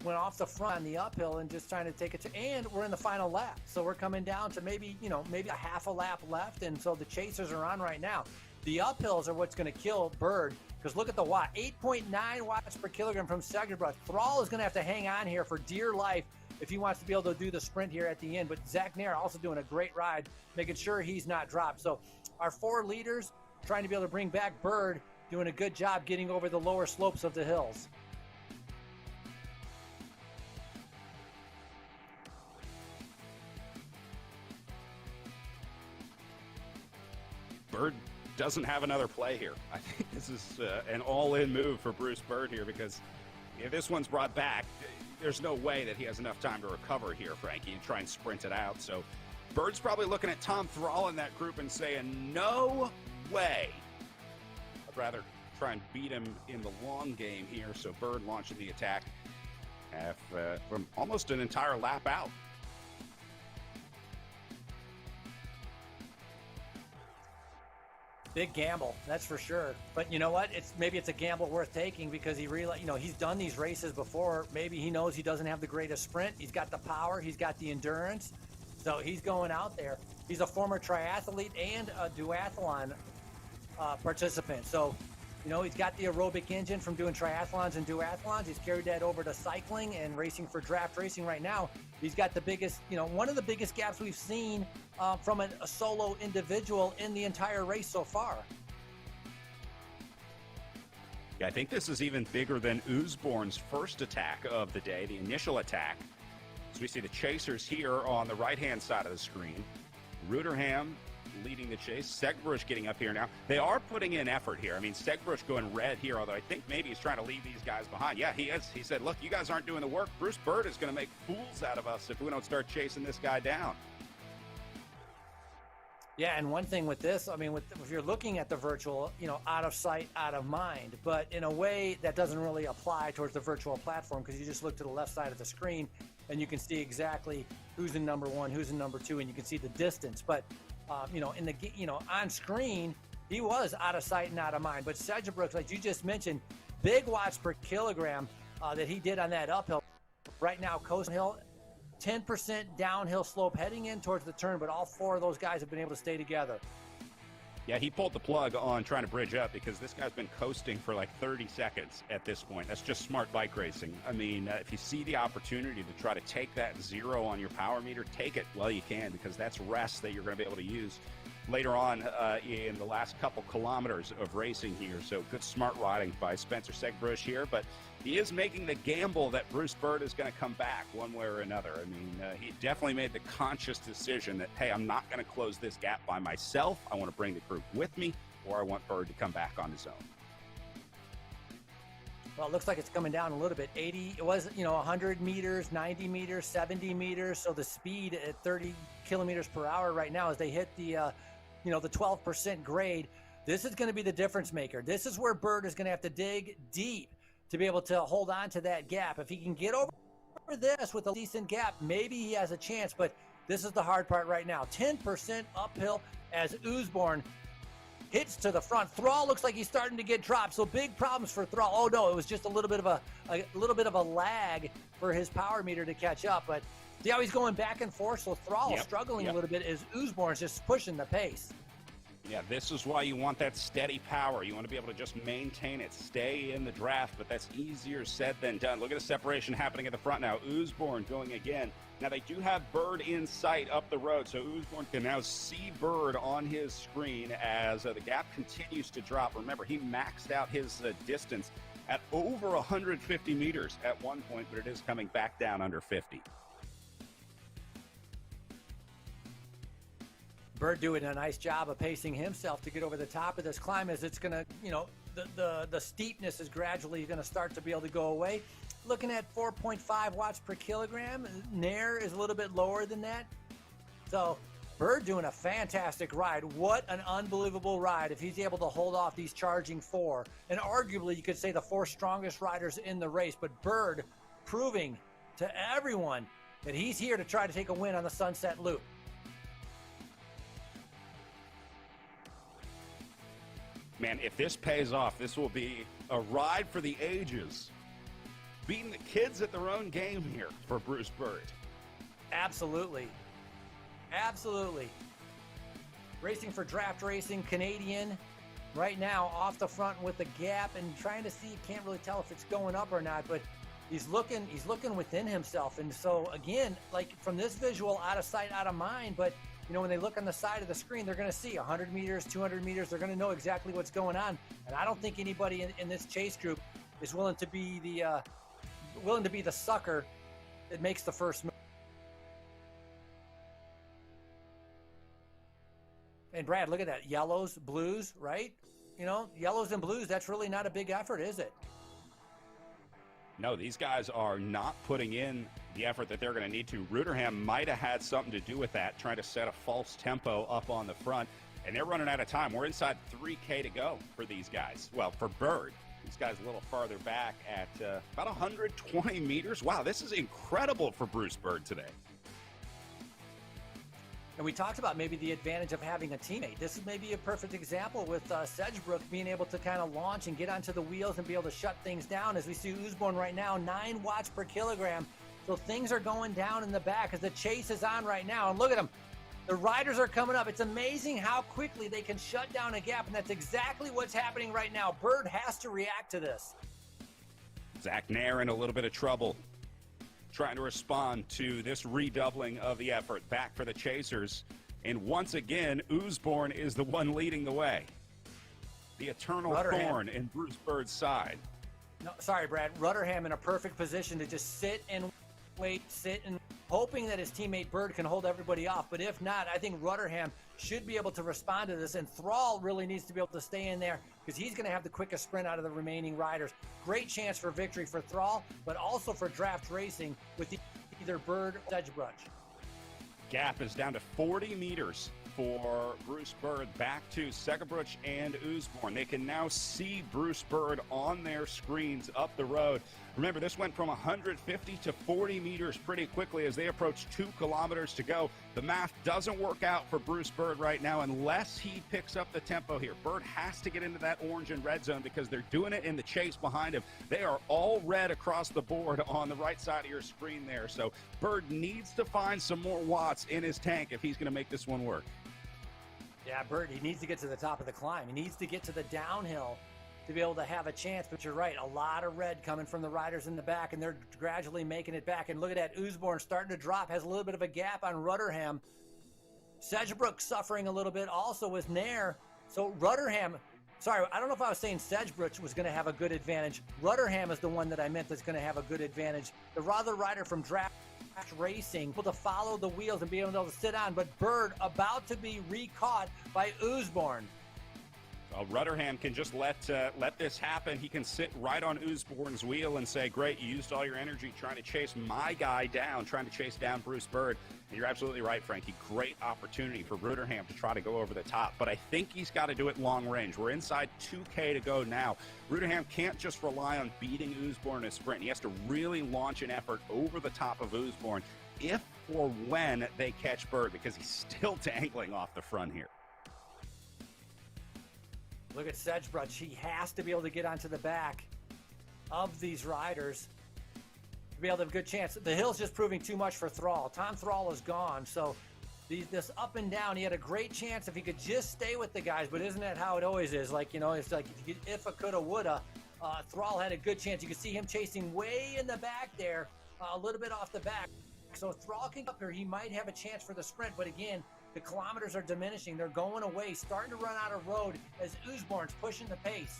went off the front on the uphill and just trying to take it to, and we're in the final lap. So we're coming down to maybe a half a lap left. And so the chasers are on right now. The uphills are what's going to kill Bird, because look at the watt, 8.9 watts per kilogram from Segerbruch. Thrall is going to have to hang on here for dear life if he wants to be able to do the sprint here at the end. But Zach Nair also doing a great ride, making sure he's not dropped. So our 4 leaders trying to be able to bring back Bird, doing a good job getting over the lower slopes of the hills. Bird doesn't have another play here. I think this is an all-in move for Bruce Bird here, because if this one's brought back, there's no way that he has enough time to recover here, Frankie, and try and sprint it out. So Bird's probably looking at Tom Thrall in that group and saying, no way. I'd rather try and beat him in the long game here. So Bird launching the attack from almost an entire lap out. Big gamble, that's for sure. But you know what? Maybe it's a gamble worth taking, because he realized, he's done these races before. Maybe he knows he doesn't have the greatest sprint. He's got the power, he's got the endurance. So he's going out there. He's a former triathlete and a duathlon participant. So, he's got the aerobic engine from doing triathlons and duathlons. He's carried that over to cycling and racing for draft racing right now. He's got the biggest, one of the biggest gaps we've seen from a solo individual in the entire race so far. Yeah, I think this is even bigger than Usborne's first attack of the day, the initial attack. As we see the chasers here on the right-hand side of the screen. Ruderham leading the chase. Segbrush getting up here now. They are putting in effort here. I mean, Segbrush going red here, although I think maybe he's trying to leave these guys behind. Yeah, he is. He said, look, you guys aren't doing the work. Bruce Bird is going to make fools out of us if we don't start chasing this guy down. Yeah, and one thing with this, I mean, if you're looking at the virtual, you know, out of sight, out of mind, but in a way that doesn't really apply towards the virtual platform because you just look to the left side of the screen and you can see exactly who's in number 1, who's in number 2, and you can see the distance. But you know, on screen, he was out of sight and out of mind. But Sedgebrook, like you just mentioned, big watts per kilogram that he did on that uphill. Right now, coast hill, 10% downhill slope heading in towards the turn, but all 4 of those guys have been able to stay together. Yeah, he pulled the plug on trying to bridge up because this guy's been coasting for like 30 seconds at this point. That's just smart bike racing. I mean, if you see the opportunity to try to take that 0 on your power meter, take it while you can, because that's rest that you're going to be able to use later on in the last couple kilometers of racing here. So good smart riding by Spencer Segbrush here, but he is making the gamble that Bruce Bird is going to come back one way or another. I mean, he definitely made the conscious decision that, hey, I'm not going to close this gap by myself. I want to bring the group with me, or I want Bird to come back on his own. Well, it looks like it's coming down a little bit. 80, it was, 100 meters, 90 meters, 70 meters. So the speed at 30 kilometers per hour right now as they hit the, the 12% grade, this is going to be the difference maker. This is where Bird is going to have to dig deep to be able to hold on to that gap. If he can get over this with a decent gap, maybe he has a chance, but this is the hard part right now. 10% uphill as Oosborn hits to the front. Thrall looks like he's starting to get dropped, so big problems for Thrall. Oh no, it was just a little bit of a lag for his power meter to catch up, but see how he's going back and forth, so Thrall struggling a little bit as Oosborn's just pushing the pace. Yeah, this is why you want that steady power. You want to be able to just maintain it, stay in the draft, but that's easier said than done. Look at the separation happening at the front now. Oosborn going again. Now, they do have Bird in sight up the road, so Oosborn can now see Bird on his screen as the gap continues to drop. Remember, he maxed out his distance at over 150 meters at one point, but it is coming back down under 50. Bird doing a nice job of pacing himself to get over the top of this climb as it's going to, the steepness is gradually going to start to be able to go away. Looking at 4.5 watts per kilogram. Nair is a little bit lower than that. So Bird doing a fantastic ride. What an unbelievable ride if he's able to hold off these charging 4. And arguably you could say the 4 strongest riders in the race. But Bird proving to everyone that he's here to try to take a win on the Sunset Loop. Man, if this pays off, this will be a ride for the ages. Beating the kids at their own game here for Bruce Bird. Absolutely. Absolutely. Racing for Draft Racing, Canadian, right now off the front with the gap and trying to see, can't really tell if it's going up or not, but he's looking within himself. And so again, like from this visual, out of sight, out of mind, but when they look on the side of the screen, they're going to see 100 meters, 200 meters. They're going to know exactly what's going on. And I don't think anybody in this chase group is willing to be the sucker that makes the first move. And Brad, look at that. Yellows, blues, right? Yellows and blues, that's really not a big effort, is it? No, these guys are not putting in the effort that they're going to need to. Ruderham might have had something to do with that, trying to set a false tempo up on the front, and they're running out of time. We're inside 3K to go for these guys. Well, for Bird, these guys a little farther back at about 120 meters. Wow, this is incredible for Bruce Bird today. And we talked about maybe the advantage of having a teammate. This is maybe a perfect example with Sedgebrook being able to kind of launch and get onto the wheels and be able to shut things down. As we see Oosborn right now, 9 watts per kilogram. So things are going down in the back as the chase is on right now. And look at them. The riders are coming up. It's amazing how quickly they can shut down a gap, and that's exactly what's happening right now. Bird has to react to this. Zach Nair in a little bit of trouble, trying to respond to this redoubling of the effort. Back for the chasers. And once again, Oosborn is the one leading the way. The eternal thorn in Bruce Bird's side. No, sorry, Brad. Rudderham in a perfect position to just sit and wait, sit, and hoping that his teammate Bird can hold everybody off. But if not, I think Rutherham should be able to respond to this, and Thrall really needs to be able to stay in there because he's going to have the quickest sprint out of the remaining riders. Great chance for victory for Thrall, but also for Draft Racing with either Bird or Sedgebrush. Gap is down to 40 meters for Bruce Bird back to Sedgebruch and Usborne. They can now see Bruce Bird on their screens up the road. Remember, this went from 150 to 40 meters pretty quickly as they approach 2 kilometers to go. The math doesn't work out for Bruce Bird right now unless he picks up the tempo here. Bird has to get into that orange and red zone because they're doing it in the chase behind him. They are all red across the board on the right side of your screen there. So Bird needs to find some more watts in his tank if he's going to make this one work. Yeah, Bird, he needs to get to the top of the climb. He needs to get to the downhill to be able to have a chance. But you're right, a lot of red coming from the riders in the back, and they're gradually making it back. And look at that, Usborne starting to drop, has a little bit of a gap on Rutherham. Sedgebrook suffering a little bit also with Nair. So Rutherham, sorry, I don't know if I was saying Sedgebrook was going to have a good advantage. Rutherham is the one that I meant that's going to have a good advantage. The other rider from Draft Racing able to follow the wheels and be able to sit on, but Bird about to be re-caught by Usborne. Rutherham can just let this happen. He can sit right on Usborne's wheel and say, great, you used all your energy trying to chase my guy down, trying to chase down Bruce Bird. And you're absolutely right, Frankie. Great opportunity for Rutherham to try to go over the top, but I think he's got to do it long range. We're inside 2K to go now. Rutherham can't just rely on beating Usborne in a sprint. He has to really launch an effort over the top of Usborne if or when they catch Bird, because he's still dangling off the front here. Look at Sedgebruch. He has to be able to get onto the back of these riders to be able to have a good chance. The hill's just proving too much for Thrall. Tom Thrall is gone, so this up and down, he had a great chance if he could just stay with the guys, but isn't that how it always is? Like, you know, it's like if a coulda, woulda. Thrall had a good chance. You can see him chasing way in the back there, a little bit off the back. So if Thrall can get up here, he might have a chance for the sprint, but again, the kilometers are diminishing. They're going away, starting to run out of road as Usborne's pushing the pace.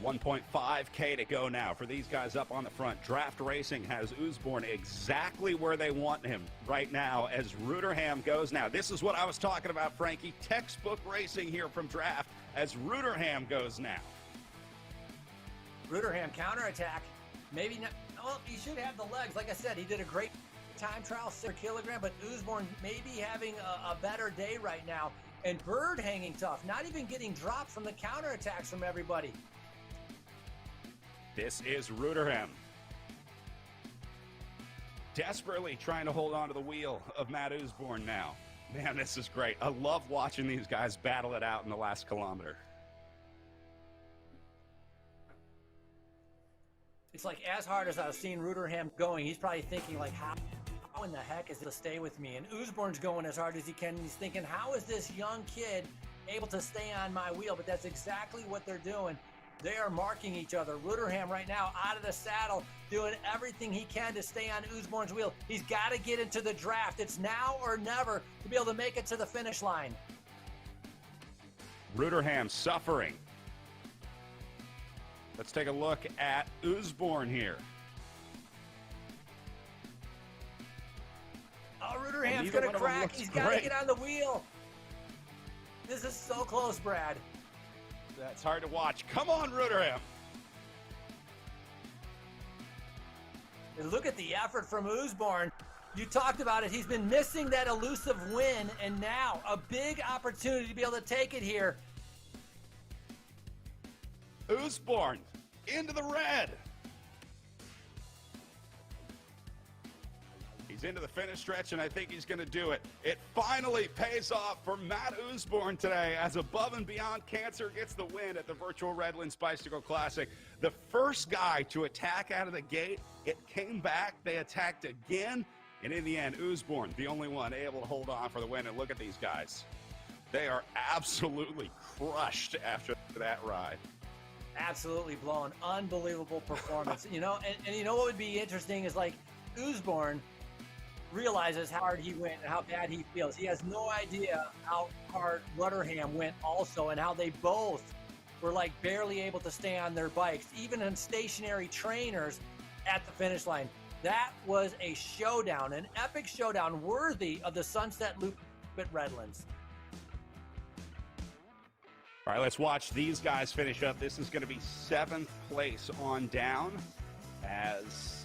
1.5K to go now for these guys up on the front. Draft Racing has Usborne exactly where they want him right now as Rutherham goes now. This is what I was talking about, Frankie. Textbook racing here from Draft as Rutherham goes now. Rutherham counterattack. Maybe not. Well, he should have the legs. Like I said, he did a great time trial, 6 kilogram, but Usborne maybe having a better day right now. And Bird hanging tough, not even getting dropped from the counterattacks from everybody. This is Rutherham. Desperately trying to hold on to the wheel of Matt Usborne now. Man, this is great. I love watching these guys battle it out in the last kilometer. It's like as hard as I was seeing Rutherham going, he's probably thinking like, how in the heck is it to stay with me? And Usborne's going as hard as he can, and he's thinking, how is this young kid able to stay on my wheel? But that's exactly what they're doing. They are marking each other. Rutherham right now out of the saddle, doing everything he can to stay on Usborne's wheel. He's got to get into the draft. It's now or never to be able to make it to the finish line. Rutherham suffering. Let's take a look at Usborne here. Oh, Rutherham's going to crack. He's got to get on the wheel. This is so close, Brad. That's hard to watch. Come on, Rutherham. And look at the effort from Usborne. You talked about it. He's been missing that elusive win, and now a big opportunity to be able to take it here. Usborne into the red. He's into the finish stretch, and I think he's going to do it. It finally pays off for Matt Usborne today as Above and Beyond Cancer gets the win at the virtual Redlands Bicycle Classic. The first guy to attack out of the gate, it came back, they attacked again, and in the end, Usborne, the only one able to hold on for the win. And look at these guys. They are absolutely crushed after that ride. Absolutely blown. Unbelievable performance. You know, and you know what would be interesting is like Usborne realizes how hard he went and how bad he feels. He has no idea how hard Rutherham went also, and how they both were like barely able to stay on their bikes, even in stationary trainers at the finish line. That was a showdown, an epic showdown worthy of the Sunset Loop at Redlands. All right, let's watch these guys finish up. This is going to be 7th place on down, as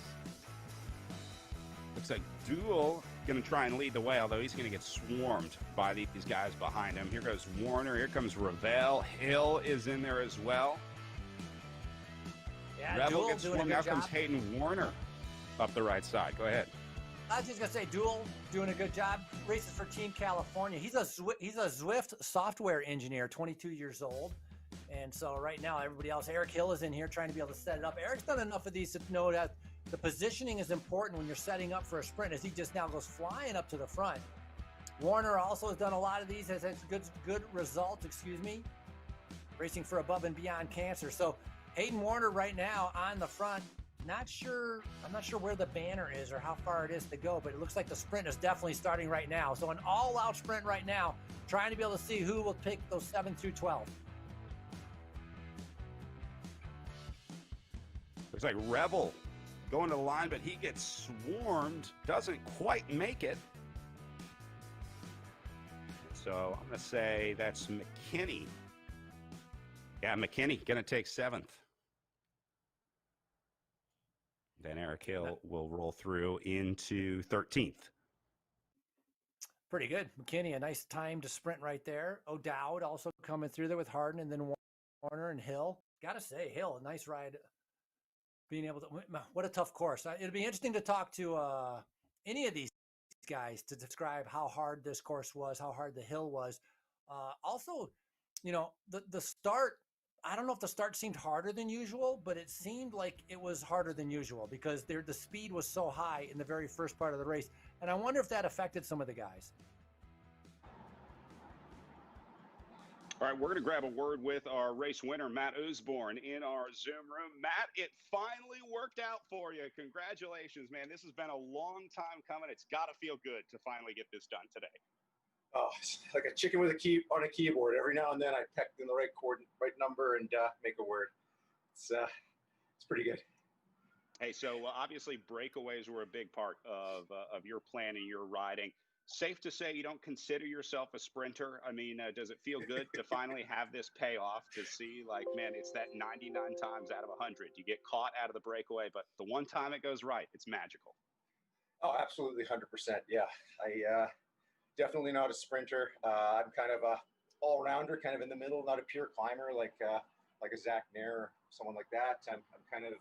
looks like Duel going to try and lead the way, although he's going to get swarmed by these guys behind him. Here goes Warner. Here comes Ravel. Hill is in there as well. Yeah, Rebel Duel gets doing a swarmed. good Now job. comes Hayden Warner up the right side. Go ahead. I was just gonna say, Duel doing a good job. Races for Team California. He's a Zwift software engineer, 22 years old, and so right now everybody else. Eric Hill is in here trying to be able to set it up. Eric's done enough of these to know that the positioning is important when you're setting up for a sprint, as he just now goes flying up to the front. Warner also has done a lot of these, has had good results. Racing for Above and Beyond Cancer. So Hayden Warner right now on the front. I'm not sure where the banner is or how far it is to go, but it looks like the sprint is definitely starting right now. So an all-out sprint right now, trying to be able to see who will pick those 7 through 12. Looks like Rebel going to the line, but he gets swarmed. Doesn't quite make it. So I'm going to say that's McKinney. Yeah, McKinney going to take 7th. Then Eric Hill will roll through into 13th. Pretty good. McKinney, a nice time to sprint right there. O'Dowd also coming through there with Harden, and then Warner and Hill. Gotta say, Hill, a nice ride. Being able to, what a tough course. It'll be interesting to talk to any of these guys to describe how hard this course was, how hard the hill was. Also, the start, I don't know if the start seemed harder than usual, but it seemed like it was harder than usual because the speed was so high in the very first part of the race. And I wonder if that affected some of the guys. All right, we're going to grab a word with our race winner, Matt Usborne, in our Zoom room. Matt, it finally worked out for you. Congratulations, man. This has been a long time coming. It's got to feel good to finally get this done today. Oh, it's like a chicken with a key on a keyboard. Every now and then I peck in the right chord, right number, and make a word. It's pretty good. Hey, so obviously breakaways were a big part of your plan and your riding. Safe to say you don't consider yourself a sprinter. I mean, does it feel good to finally have this pay off, to see, like, man, it's that 99 times out of 100. You get caught out of the breakaway, but the one time it goes right, it's magical. Oh, absolutely, 100%. Yeah, I definitely not a sprinter. I'm kind of a all-rounder, kind of in the middle, not a pure climber like a Zach Nair or someone like that. I'm kind of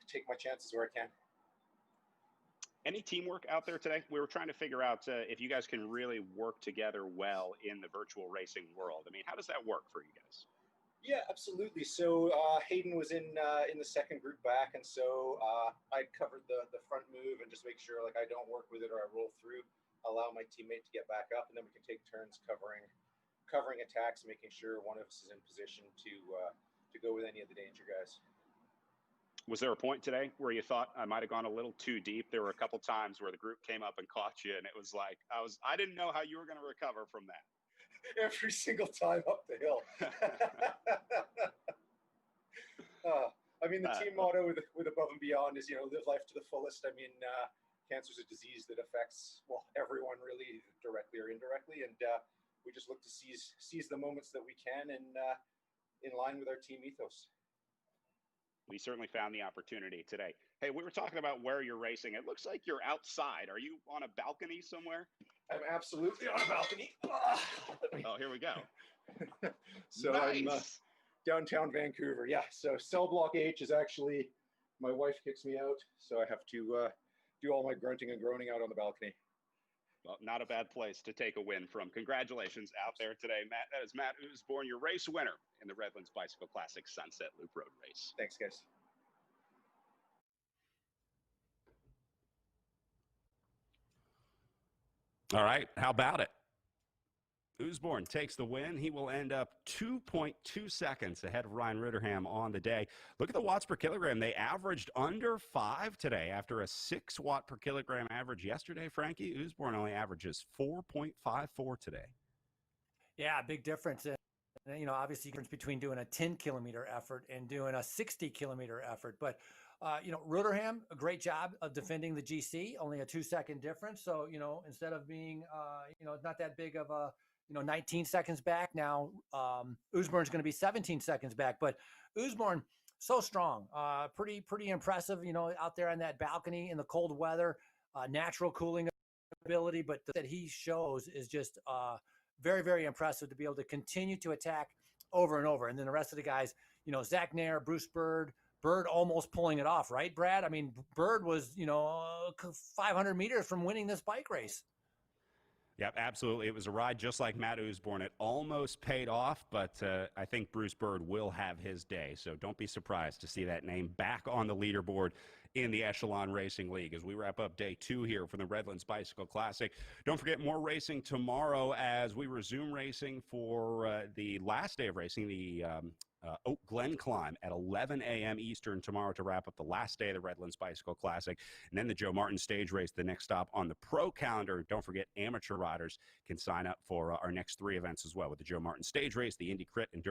take my chances where I can. Any teamwork out there today? We were trying to figure out if you guys can really work together well in the virtual racing world. I mean, how does that work for you guys? Yeah, absolutely. So Hayden was in the second group back, and so I covered the front move and just make sure like I don't work with it or I roll through, allow my teammate to get back up, and then we can take turns covering attacks, making sure one of us is in position to go with any of the danger guys. Was there a point today where you thought I might have gone a little too deep? There were a couple times where the group came up and caught you, and it was like I didn't know how you were going to recover from that. Every single time up the hill. I mean, the team motto with Above and Beyond is, live life to the fullest. I mean, cancer is a disease that affects, everyone really, directly or indirectly, and we just look to seize the moments that we can, and in line with our team ethos. We certainly found the opportunity today. Hey, we were talking about where you're racing. It looks like you're outside. Are you on a balcony somewhere? I'm absolutely on a balcony. Oh, here we go. So nice. I'm downtown Vancouver. Yeah. So cell block H is actually, my wife kicks me out, so I have to do all my grunting and groaning out on the balcony. Well, not a bad place to take a win from. Congratulations out there today, Matt. That is Matt Usborne, your race winner in the Redlands Bicycle Classic Sunset Loop Road Race. Thanks, guys. All right, how about it? Usborne takes the win. He will end up 2.2 seconds ahead of Ryan Ritterham on the day. Look at the watts per kilogram. They averaged under 5 today after a 6 watt per kilogram average yesterday. Frankie, Usborne only averages 4.54 today. Yeah, big difference. And, obviously difference between doing a 10 kilometer effort and doing a 60 kilometer effort. But Rotherham, a great job of defending the GC, only a 2-second difference. So, instead of being, not that big of a, 19 seconds back now, Oosborne's going to be 17 seconds back. But Oosborne, so strong, pretty impressive, out there on that balcony in the cold weather, natural cooling ability. But that he shows is just very, very impressive to be able to continue to attack over and over. And then the rest of the guys, Zach Nair, Bruce Bird almost pulling it off, right, Brad? I mean, Bird was, 500 meters from winning this bike race. Yep, absolutely. It was a ride just like Matt Oosborne. It almost paid off, but I think Bruce Bird will have his day. So don't be surprised to see that name back on the leaderboard in the Echelon Racing League as we wrap up day 2 here from the Redlands Bicycle Classic. Don't forget more racing tomorrow as we resume racing for the last day of racing, the Oak Glen Climb at 11 a.m. Eastern tomorrow to wrap up the last day of the Redlands Bicycle Classic. And then the Joe Martin Stage Race, the next stop on the pro calendar. Don't forget, amateur riders can sign up for our next 3 events as well, with the Joe Martin Stage Race, the Indy Crit and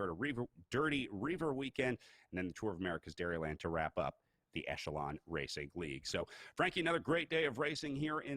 Dirty Reaver Weekend, and then the Tour of America's Dairyland to wrap up the Echelon Racing League. So, Frankie, another great day of racing here in